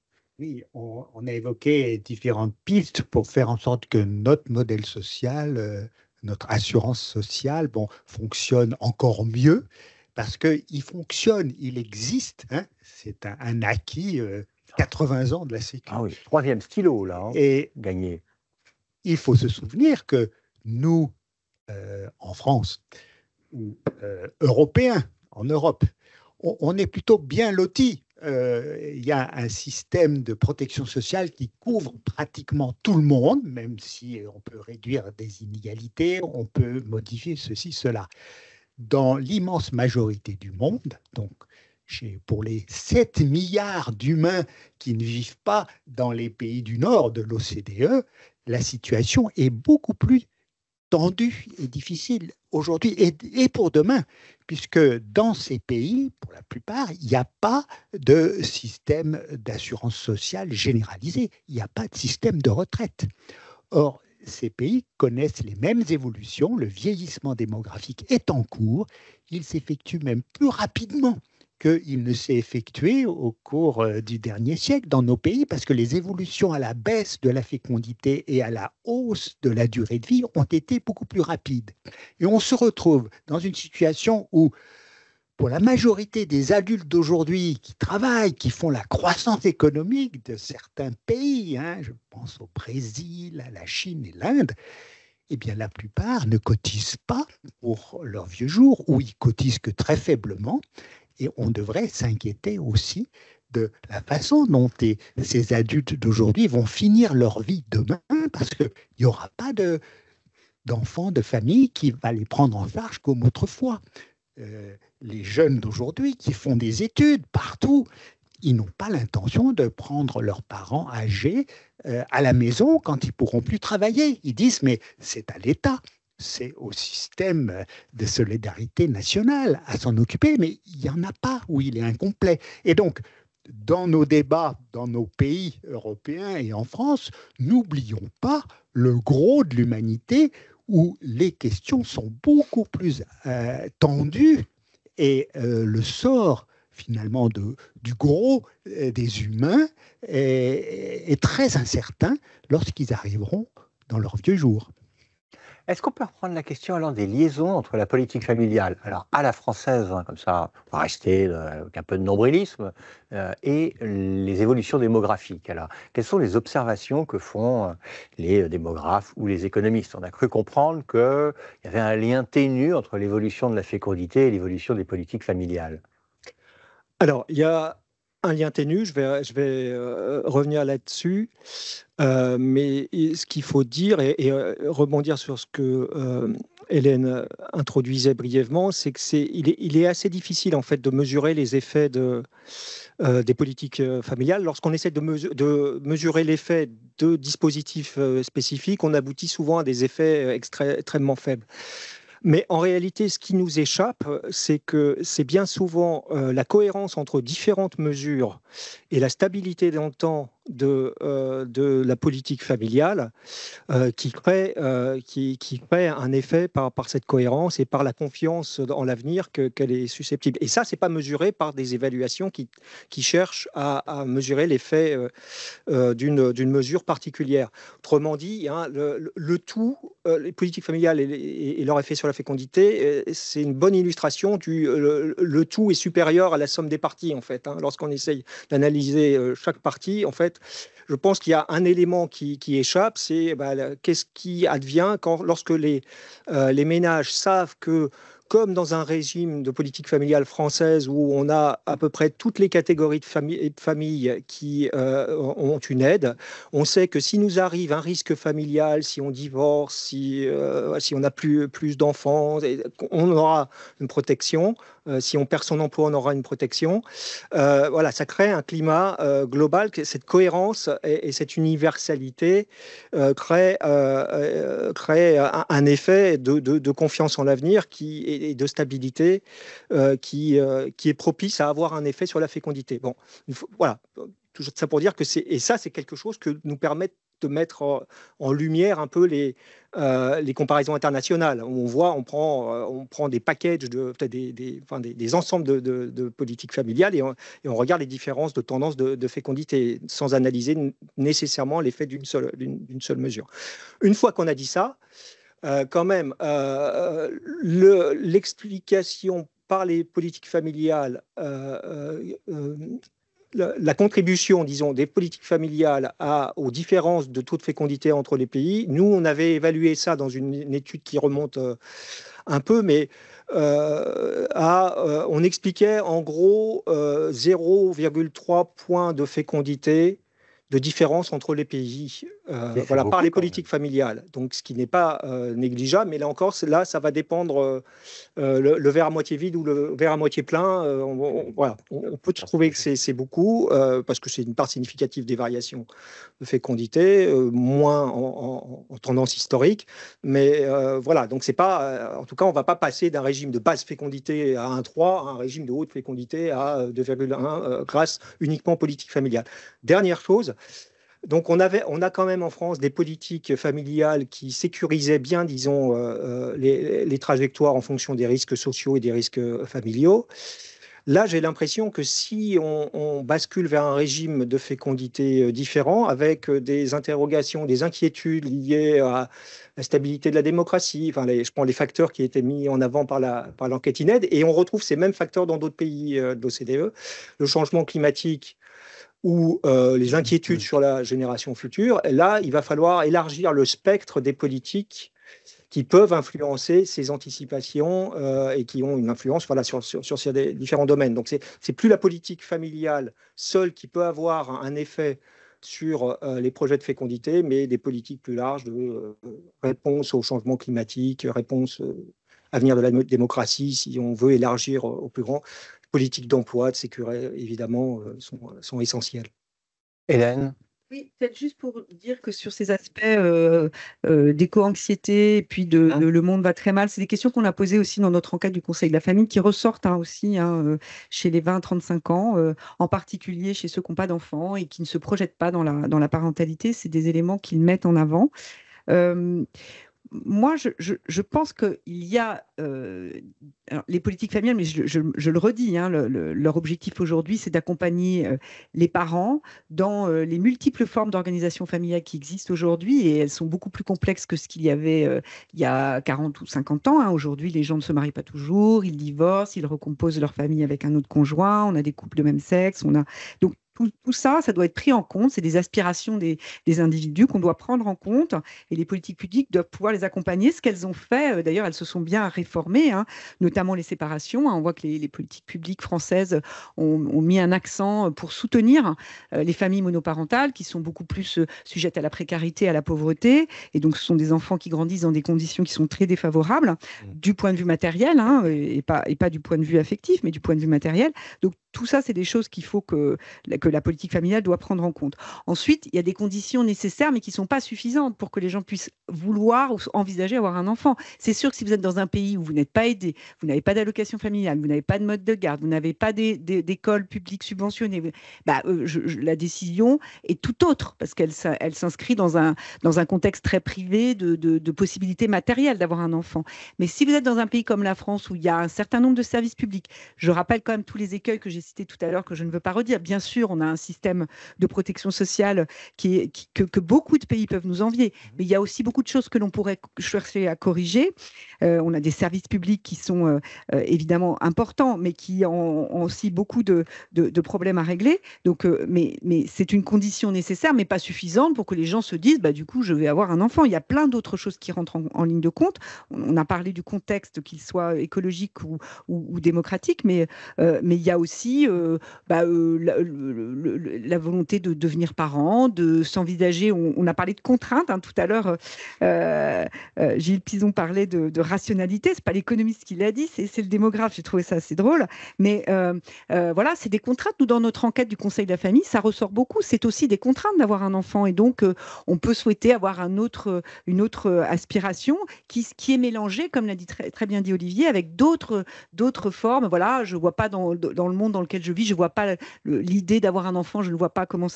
Oui, on a évoqué différentes pistes pour faire en sorte que notre modèle social, notre assurance sociale, fonctionne encore mieux, parce qu'il fonctionne, il existe, hein, c'est un acquis, 80 ans de la sécurité. Ah oui, troisième stylo, là, et gagné. Il faut se souvenir que nous, en France, ou Européens, en Europe, on est plutôt bien lotis. Il y a un système de protection sociale qui couvre pratiquement tout le monde, même si on peut réduire des inégalités, on peut modifier ceci, cela. Dans l'immense majorité du monde, donc pour les 7 milliards d'humains qui ne vivent pas dans les pays du Nord de l'OCDE, la situation est beaucoup plus tendue et difficile aujourd'hui et pour demain, puisque dans ces pays, pour la plupart, il n'y a pas de système d'assurance sociale généralisé, il n'y a pas de système de retraite. Or, ces pays connaissent les mêmes évolutions, le vieillissement démographique est en cours, il s'effectue même plus rapidement qu'il ne s'est effectué au cours du dernier siècle dans nos pays, parce que les évolutions à la baisse de la fécondité et à la hausse de la durée de vie ont été beaucoup plus rapides. Et on se retrouve dans une situation où, pour la majorité des adultes d'aujourd'hui qui travaillent, qui font la croissance économique de certains pays, je pense au Brésil, à la Chine et l'Inde, eh bien, la plupart ne cotisent pas pour leurs vieux jours, ou ils cotisent que très faiblement. Et on devrait s'inquiéter aussi de la façon dont ces adultes d'aujourd'hui vont finir leur vie demain, parce qu'il n'y aura pas de d'enfants, de familles qui va les prendre en charge comme autrefois. Les jeunes d'aujourd'hui qui font des études partout, ils n'ont pas l'intention de prendre leurs parents âgés à la maison quand ils pourront plus travailler. Ils disent, mais c'est à l'État, c'est au système de solidarité nationale à s'en occuper, mais il n'y en a pas, ou il est incomplet. Et donc, dans nos débats, dans nos pays européens et en France, n'oublions pas le gros de l'humanité où les questions sont beaucoup plus tendues et le sort finalement du gros des humains est très incertain lorsqu'ils arriveront dans leurs vieux jours. Est-ce qu'on peut reprendre la question alors des liaisons entre la politique familiale, alors à la française, hein, comme ça, on va rester avec un peu de nombrilisme, et les évolutions démographiques. Alors, quelles sont les observations que font les démographes ou les économistes? On a cru comprendre qu'il y avait un lien ténu entre l'évolution de la fécondité et l'évolution des politiques familiales. Alors, il y a un lien ténu, je vais revenir là-dessus, mais ce qu'il faut dire et rebondir sur ce que Hélène introduisait brièvement, c'est qu'il est assez difficile en fait de mesurer les effets des politiques familiales. Lorsqu'on essaie de mesurer l'effet de dispositifs spécifiques, on aboutit souvent à des effets extrêmement faibles. Mais en réalité, ce qui nous échappe, c'est que c'est bien souvent la cohérence entre différentes mesures et la stabilité dans le temps de la politique familiale qui crée un effet par cette cohérence et par la confiance en l'avenir qu'elle est susceptible. Et ça, c'est pas mesuré par des évaluations qui cherchent à mesurer l'effet d'une mesure particulière. Autrement dit, hein, le tout, les politiques familiales et leur effet sur la fécondité, c'est une bonne illustration le tout est supérieur à la somme des parties, en fait. Hein. Lorsqu'on essaye d'analyser chaque partie, en fait, je pense qu'il y a un élément qui échappe, c'est qu'est-ce qui advient lorsque les ménages savent que, comme dans un régime de politique familiale française où on a à peu près toutes les catégories de familles qui ont une aide, on sait que si nous arrive un risque familial, si on divorce, si on n'a plus d'enfants, on aura une protection. Si on perd son emploi, on aura une protection. Voilà, ça crée un climat global, cette cohérence et cette universalité crée un effet de confiance en l'avenir et de stabilité qui est propice à avoir un effet sur la fécondité. Bon, voilà, tout ça pour dire que c'est quelque chose que nous permet de mettre en lumière un peu les comparaisons internationales. On prend des packages, des ensembles de politiques familiales et on regarde les différences de tendance de fécondité sans analyser nécessairement l'effet d'une seule mesure. Une fois qu'on a dit ça, quand même, l'explication par les politiques familiales la contribution, disons, des politiques familiales aux différences de taux de fécondité entre les pays, nous, on avait évalué ça dans une étude qui remonte un peu, mais on expliquait en gros 0,3 points de fécondité de différence entre les pays, voilà, par les politiques familiales. Donc, ce qui n'est pas négligeable, mais là encore, ça va dépendre le verre à moitié vide ou le verre à moitié plein. On peut trouver que c'est beaucoup, parce que c'est une part significative des variations de fécondité, moins en tendance historique. Mais voilà, donc c'est pas, en tout cas, on ne va pas passer d'un régime de basse fécondité à 1,3 à un régime de haute fécondité à 2,1 grâce uniquement aux politiques familiales. Dernière chose, donc on a quand même en France des politiques familiales qui sécurisaient bien, disons, les trajectoires en fonction des risques sociaux et des risques familiaux. Là, j'ai l'impression que si on bascule vers un régime de fécondité différent, avec des interrogations, des inquiétudes liées à la stabilité de la démocratie, je prends les facteurs qui étaient mis en avant par l'enquête INED, et on retrouve ces mêmes facteurs dans d'autres pays de l'OCDE, le changement climatique, ou les inquiétudes sur la génération future, là, il va falloir élargir le spectre des politiques qui peuvent influencer ces anticipations et qui ont une influence sur ces différents domaines. Donc, c'est plus la politique familiale seule qui peut avoir un effet sur les projets de fécondité, mais des politiques plus larges de réponse au changement climatique, réponse à venir de la démocratie, si on veut élargir au plus grand. Les politiques d'emploi, de sécurité, évidemment, sont essentielles. Hélène? Oui, peut-être juste pour dire que sur ces aspects d'éco-anxiété et puis le monde va très mal, c'est des questions qu'on a posées aussi dans notre enquête du Conseil de la famille qui ressortent aussi chez les 20-35 ans, en particulier chez ceux qui n'ont pas d'enfants et qui ne se projettent pas dans la parentalité. C'est des éléments qu'ils mettent en avant. Moi, je pense qu'il y a alors, les politiques familiales, mais je le redis, leur objectif aujourd'hui, c'est d'accompagner les parents dans les multiples formes d'organisation familiale qui existent aujourd'hui, et elles sont beaucoup plus complexes que ce qu'il y avait il y a 40 ou 50 ans. Aujourd'hui, les gens ne se marient pas toujours, ils divorcent, ils recomposent leur famille avec un autre conjoint, on a des couples de même sexe, donc tout ça, ça doit être pris en compte. C'est des aspirations des individus qu'on doit prendre en compte, et les politiques publiques doivent pouvoir les accompagner. Ce qu'elles ont fait, d'ailleurs, elles se sont bien réformées, notamment les séparations. On voit que les politiques publiques françaises ont mis un accent pour soutenir les familles monoparentales qui sont beaucoup plus sujettes à la précarité, à la pauvreté. Et donc, ce sont des enfants qui grandissent dans des conditions qui sont très défavorables du point de vue matériel, et pas du point de vue affectif, mais du point de vue matériel. Donc, tout ça, c'est des choses qu'il faut que la politique familiale doit prendre en compte. Ensuite, il y a des conditions nécessaires, mais qui ne sont pas suffisantes pour que les gens puissent vouloir ou envisager avoir un enfant. C'est sûr que si vous êtes dans un pays où vous n'êtes pas aidé, vous n'avez pas d'allocation familiale, vous n'avez pas de mode de garde, vous n'avez pas d'école publique subventionnée, la décision est tout autre, parce qu'elle s'inscrit dans un contexte très privé de possibilités matérielles d'avoir un enfant. Mais si vous êtes dans un pays comme la France, où il y a un certain nombre de services publics, je rappelle quand même tous les écueils que j'ai cités tout à l'heure, que je ne veux pas redire. Bien sûr, on a un système de protection sociale que beaucoup de pays peuvent nous envier, mais il y a aussi beaucoup de choses que l'on pourrait chercher à corriger. On a des services publics qui sont évidemment importants, mais qui ont aussi beaucoup de problèmes à régler. Donc, mais c'est une condition nécessaire, mais pas suffisante pour que les gens se disent, du coup, je vais avoir un enfant. Il y a plein d'autres choses qui rentrent en ligne de compte. On a parlé du contexte, qu'il soit écologique ou démocratique, mais il y a aussi la volonté de devenir parent, de s'envisager. On a parlé de contraintes tout à l'heure. Gilles Pizon parlait de rationalité. C'est pas l'économiste qui l'a dit, c'est le démographe. J'ai trouvé ça assez drôle. Mais voilà, c'est des contraintes. Nous, dans notre enquête du Conseil de la famille, ça ressort beaucoup. C'est aussi des contraintes d'avoir un enfant, et donc on peut souhaiter avoir une autre aspiration qui est mélangée, comme l'a dit très bien dit Olivier, avec d'autres formes. Voilà, je vois pas dans le monde dans lequel je vis, je vois pas l'idée d'avoir un enfant, je ne vois pas comment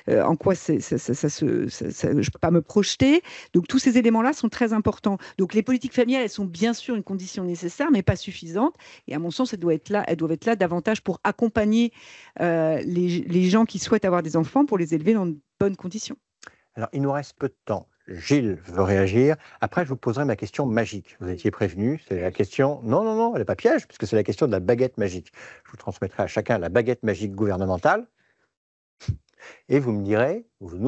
en quoi je peux pas me projeter. Donc tous ces éléments-là sont très importants. Donc les politiques familiales, elles sont bien sûr une condition nécessaire, mais pas suffisante. Et à mon sens, elles doivent être là davantage pour accompagner les gens qui souhaitent avoir des enfants, pour les élever dans de bonnes conditions. Alors, il nous reste peu de temps. Gilles veut réagir. Après, je vous poserai ma question magique. Vous étiez prévenu. C'est la question. Non, elle n'est pas piège, puisque c'est la question de la baguette magique. Je vous transmettrai à chacun la baguette magique gouvernementale. Et vous nous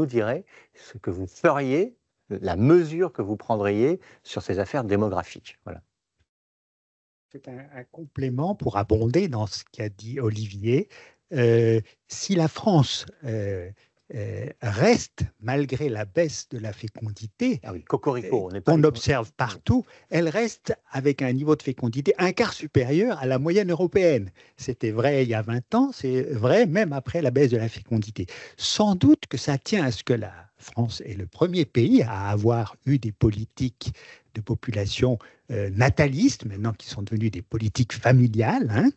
direz ce que vous feriez, la mesure que vous prendriez sur ces affaires démographiques. Voilà. C'est un complément pour abonder dans ce qu'a dit Olivier. Si la France reste, malgré la baisse de la fécondité, qu'on observe partout, elle reste avec un niveau de fécondité un quart supérieur à la moyenne européenne. C'était vrai il y a 20 ans, c'est vrai même après la baisse de la fécondité. Sans doute que ça tient à ce que la France est le premier pays à avoir eu des politiques de population natalistes, maintenant qui sont devenues des politiques familiales,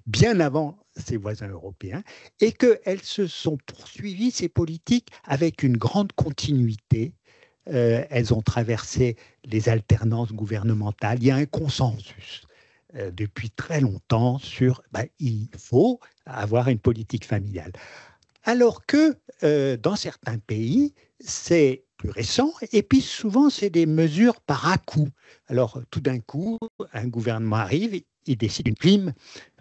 bien avant ses voisins européens, et qu'elles se sont poursuivies, ces politiques, avec une grande continuité. Elles ont traversé les alternances gouvernementales. Il y a un consensus depuis très longtemps sur il faut avoir une politique familiale. Alors que dans certains pays, c'est plus récent, et puis souvent c'est des mesures par à-coups. Alors tout d'un coup, un gouvernement arrive, il décide une prime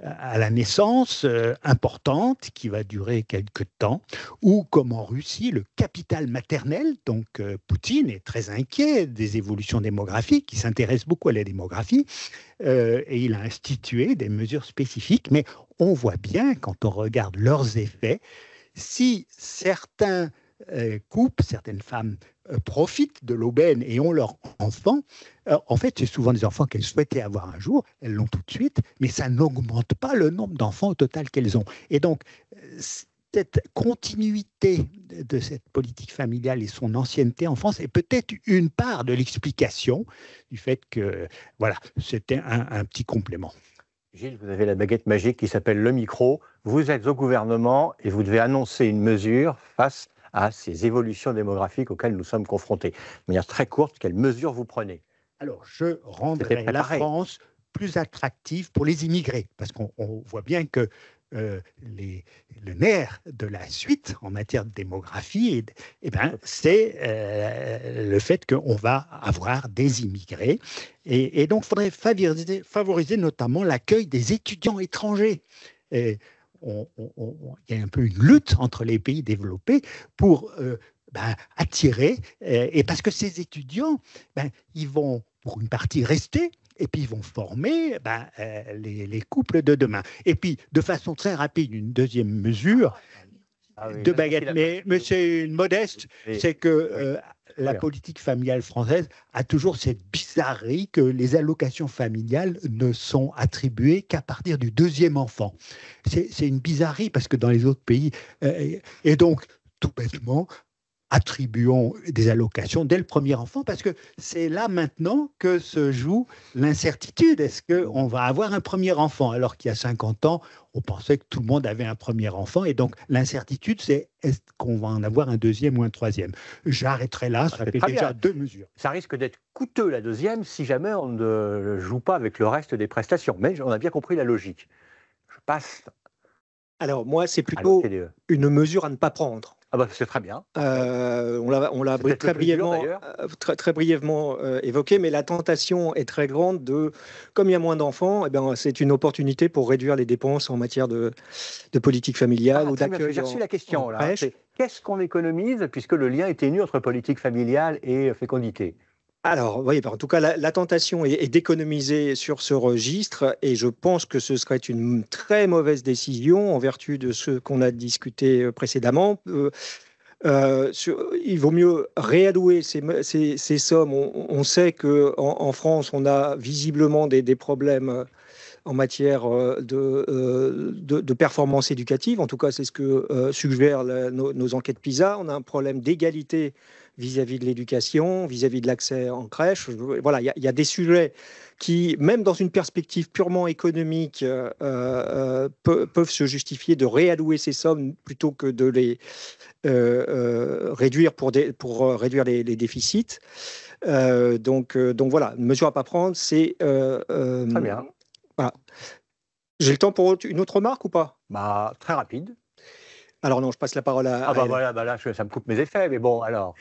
à la naissance importante qui va durer quelques temps, ou comme en Russie, le capital maternel. Donc Poutine est très inquiet des évolutions démographiques, il s'intéresse beaucoup à la démographie, et il a institué des mesures spécifiques, mais on voit bien, quand on regarde leurs effets, si certains coupent, certaines femmes profitent de l'aubaine et ont leurs enfants. En fait, c'est souvent des enfants qu'elles souhaitaient avoir un jour, elles l'ont tout de suite, mais ça n'augmente pas le nombre d'enfants au total qu'elles ont. Et donc, cette continuité de cette politique familiale et son ancienneté en France est peut-être une part de l'explication du fait que, voilà, c'était un petit complément. Gilles, vous avez la baguette magique qui s'appelle le micro. Vous êtes au gouvernement et vous devez annoncer une mesure face à ces évolutions démographiques auxquelles nous sommes confrontés. De manière très courte, quelles mesures vous prenez? Alors, je rendrai la France plus attractive pour les immigrés, parce qu'on voit bien que le nerf de la suite en matière de démographie, c'est le fait qu'on va avoir des immigrés. Et donc, il faudrait favoriser notamment l'accueil des étudiants étrangers. Il y a un peu une lutte entre les pays développés pour attirer, et parce que ces étudiants, ils vont pour une partie rester, et puis ils vont former les couples de demain. Et puis, de façon très rapide, une deuxième mesure de baguette, mais c'est une modeste, c'est que la politique familiale française a toujours cette bizarrerie que les allocations familiales ne sont attribuées qu'à partir du deuxième enfant. C'est une bizarrerie parce que dans les autres pays, et donc, tout bêtement, attribuons des allocations dès le premier enfant, parce que c'est là maintenant que se joue l'incertitude. Est-ce qu'on va avoir un premier enfant? Alors qu'il y a 50 ans, on pensait que tout le monde avait un premier enfant, et donc l'incertitude, c'est est-ce qu'on va en avoir un deuxième ou un troisième? J'arrêterai là, ça fait déjà 2 mesures. Ça risque d'être coûteux la deuxième si jamais on ne joue pas avec le reste des prestations, mais on a bien compris la logique. Je passe. Alors moi, c'est plutôt une mesure à ne pas prendre. Ah bah c'est très bien. On l'a très brièvement évoqué, mais la tentation est très grande comme il y a moins d'enfants, c'est une opportunité pour réduire les dépenses en matière de politique familiale ou d'accueil. J'ai reçu la question là. Qu'est-ce qu'on économise puisque le lien est ténu entre politique familiale et fécondité? Alors, oui, en tout cas, la tentation est d'économiser sur ce registre, et je pense que ce serait une très mauvaise décision en vertu de ce qu'on a discuté précédemment. Il vaut mieux réallouer ces sommes. On sait qu'en France, on a visiblement des problèmes en matière de performance éducative. En tout cas, c'est ce que suggèrent nos enquêtes PISA. On a un problème d'égalité vis-à-vis de l'éducation, vis-à-vis de l'accès en crèche. Voilà, il y a des sujets qui, même dans une perspective purement économique, peuvent se justifier de réallouer ces sommes plutôt que de les réduire pour réduire les déficits. Donc voilà, une mesure à ne pas prendre, c'est... Très bien. Voilà. J'ai le temps pour une autre remarque ou pas? Très rapide. Alors non, je passe la parole à... voilà, là, ça me coupe mes effets, mais bon, alors...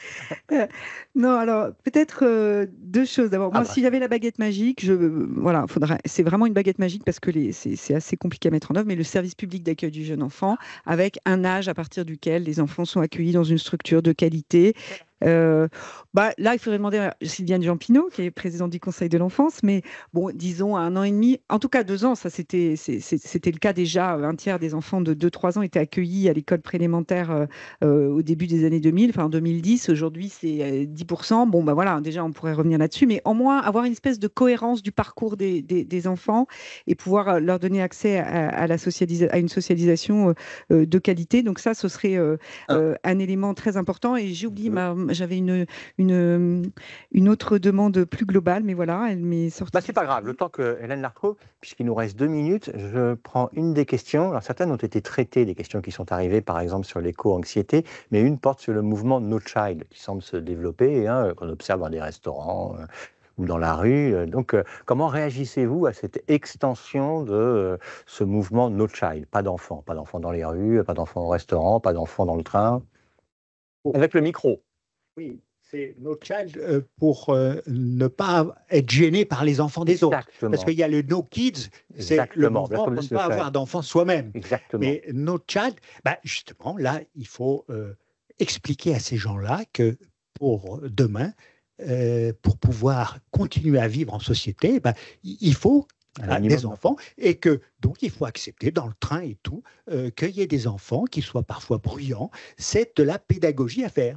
Non, alors, peut-être 2 choses. D'abord, moi, si j'avais la baguette magique, c'est vraiment une baguette magique parce que c'est assez compliqué à mettre en œuvre, mais le service public d'accueil du jeune enfant, avec un âge à partir duquel les enfants sont accueillis dans une structure de qualité. Là, il faudrait demander à Sylviane Jean-Pinot, qui est présidente du Conseil de l'enfance, mais bon, disons à 1 an et demi, en tout cas 2 ans, ça c'était le cas déjà. Un tiers des enfants de 2-3 ans étaient accueillis à l'école préélémentaire au début des années 2000, enfin en 2010. Aujourd'hui, c'est 10%. Bon, voilà, déjà, on pourrait revenir là-dessus, mais au moins avoir une espèce de cohérence du parcours des enfants et pouvoir leur donner accès à une socialisation de qualité. Donc ça, ce serait un élément très important. Et j'ai oublié j'avais une autre demande plus globale, mais voilà, elle m'est sortie. C'est pas grave, le temps que Hélène la retrouve, puisqu'il nous reste 2 minutes, je prends une des questions. Alors certaines ont été traitées, des questions qui sont arrivées, par exemple sur l'éco-anxiété, mais une porte sur le mouvement No Child, qui semble se développer, qu'on observe dans des restaurants ou dans la rue. Donc, comment réagissez-vous à cette extension de ce mouvement No Child? Pas d'enfants dans les rues, pas d'enfants au restaurant, pas d'enfants dans le train. Avec le micro. Oui, c'est No Child pour ne pas être gêné par les enfants des autres. Parce qu'il y a le No Kids, c'est le mouvement pour ne pas avoir d'enfants soi-même. Exactement. Mais No Child, justement, là, il faut expliquer à ces gens-là que pour demain, pour pouvoir continuer à vivre en société, il faut des enfants, et que donc il faut accepter dans le train et tout qu'il y ait des enfants qui soient parfois bruyants. C'est de la pédagogie à faire.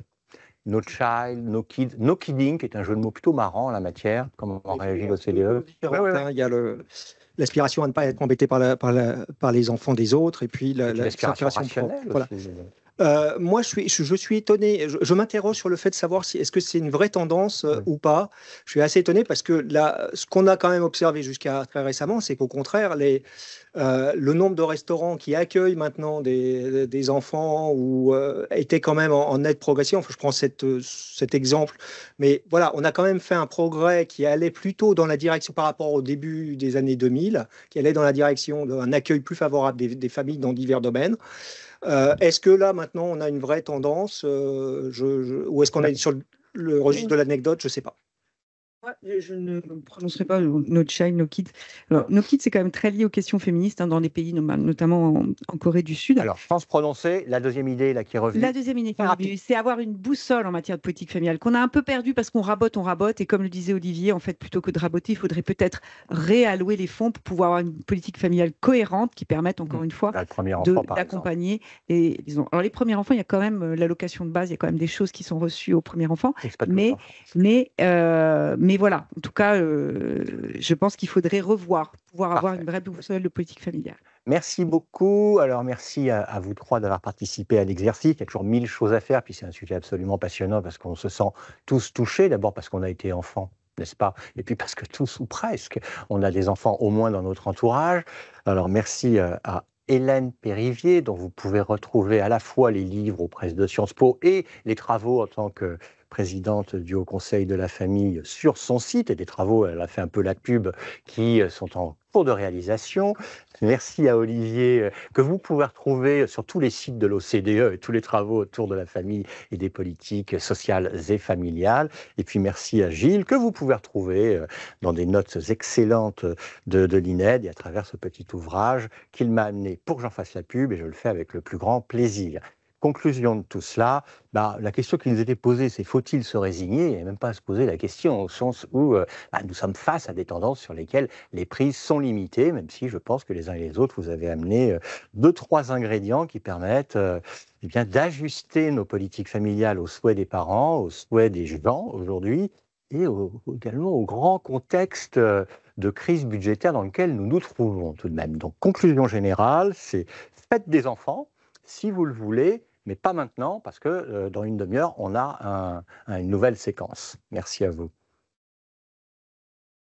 No child, no kids, no kidding, qui est un jeu de mots plutôt marrant en la matière. Comment réagit l'OCDE? Il y a l'aspiration à ne pas être embêté par les enfants des autres, et puis l'aspiration rationnelle. Voilà. Moi, je suis étonné. Je m'interroge sur le fait de savoir si est-ce que c'est une vraie tendance ou pas. Je suis assez étonné parce que là, ce qu'on a quand même observé jusqu'à très récemment, c'est qu'au contraire, le nombre de restaurants qui accueillent maintenant des enfants était quand même en nette progression. Enfin, je prends cet exemple, mais voilà, on a quand même fait un progrès qui allait plutôt dans la direction par rapport au début des années 2000, qui allait dans la direction d'un accueil plus favorable des familles dans divers domaines. Est-ce que là, maintenant, on a une vraie tendance ou est-ce qu'on est sur le registre de l'anecdote? Je ne sais pas. Je ne prononcerai pas No Child, No Kids. Alors, No Kids, c'est quand même très lié aux questions féministes dans des pays, notamment en Corée du Sud. Alors, sans se prononcer, la deuxième idée là, qui est revenue. La deuxième idée qui est revenue, c'est avoir une boussole en matière de politique familiale, qu'on a un peu perdu parce qu'on rabote. Et comme le disait Olivier, en fait, plutôt que de raboter, il faudrait peut-être réallouer les fonds pour pouvoir avoir une politique familiale cohérente qui permette, encore une fois, d'accompagner les enfants. Alors, les premiers enfants, il y a quand même l'allocation de base, il y a quand même des choses qui sont reçues au premier enfant. Mais voilà, en tout cas, je pense qu'il faudrait pouvoir avoir une vraie boussole de politique familiale. Merci beaucoup. Alors, merci à vous trois d'avoir participé à l'exercice. Il y a toujours 1000 choses à faire, puis c'est un sujet absolument passionnant parce qu'on se sent tous touchés. D'abord parce qu'on a été enfant, n'est-ce pas? Et puis parce que tous ou presque, on a des enfants au moins dans notre entourage. Alors, merci à Hélène Périvier, dont vous pouvez retrouver à la fois les livres aux presses de Sciences Po et les travaux en tant que présidente du Haut Conseil de la Famille sur son site, et des travaux, elle a fait un peu la pub, qui sont en cours de réalisation. Merci à Olivier, que vous pouvez retrouver sur tous les sites de l'OCDE et tous les travaux autour de la famille et des politiques sociales et familiales. Et puis merci à Gilles, que vous pouvez retrouver dans des notes excellentes de l'INED et à travers ce petit ouvrage qu'il m'a amené pour que j'en fasse la pub, et je le fais avec le plus grand plaisir. Conclusion de tout cela, la question qui nous était posée, c'est faut-il se résigner? Et même pas à se poser la question, au sens où nous sommes face à des tendances sur lesquelles les prises sont limitées, même si je pense que les uns et les autres, vous avez amené 2-3 ingrédients qui permettent d'ajuster nos politiques familiales aux souhaits des parents, aux souhaits des gens aujourd'hui, et également au grand contexte de crise budgétaire dans lequel nous nous trouvons tout de même. Donc, conclusion générale, c'est faites des enfants, si vous le voulez, mais pas maintenant, parce que dans une demi-heure, on a une nouvelle séquence. Merci à vous.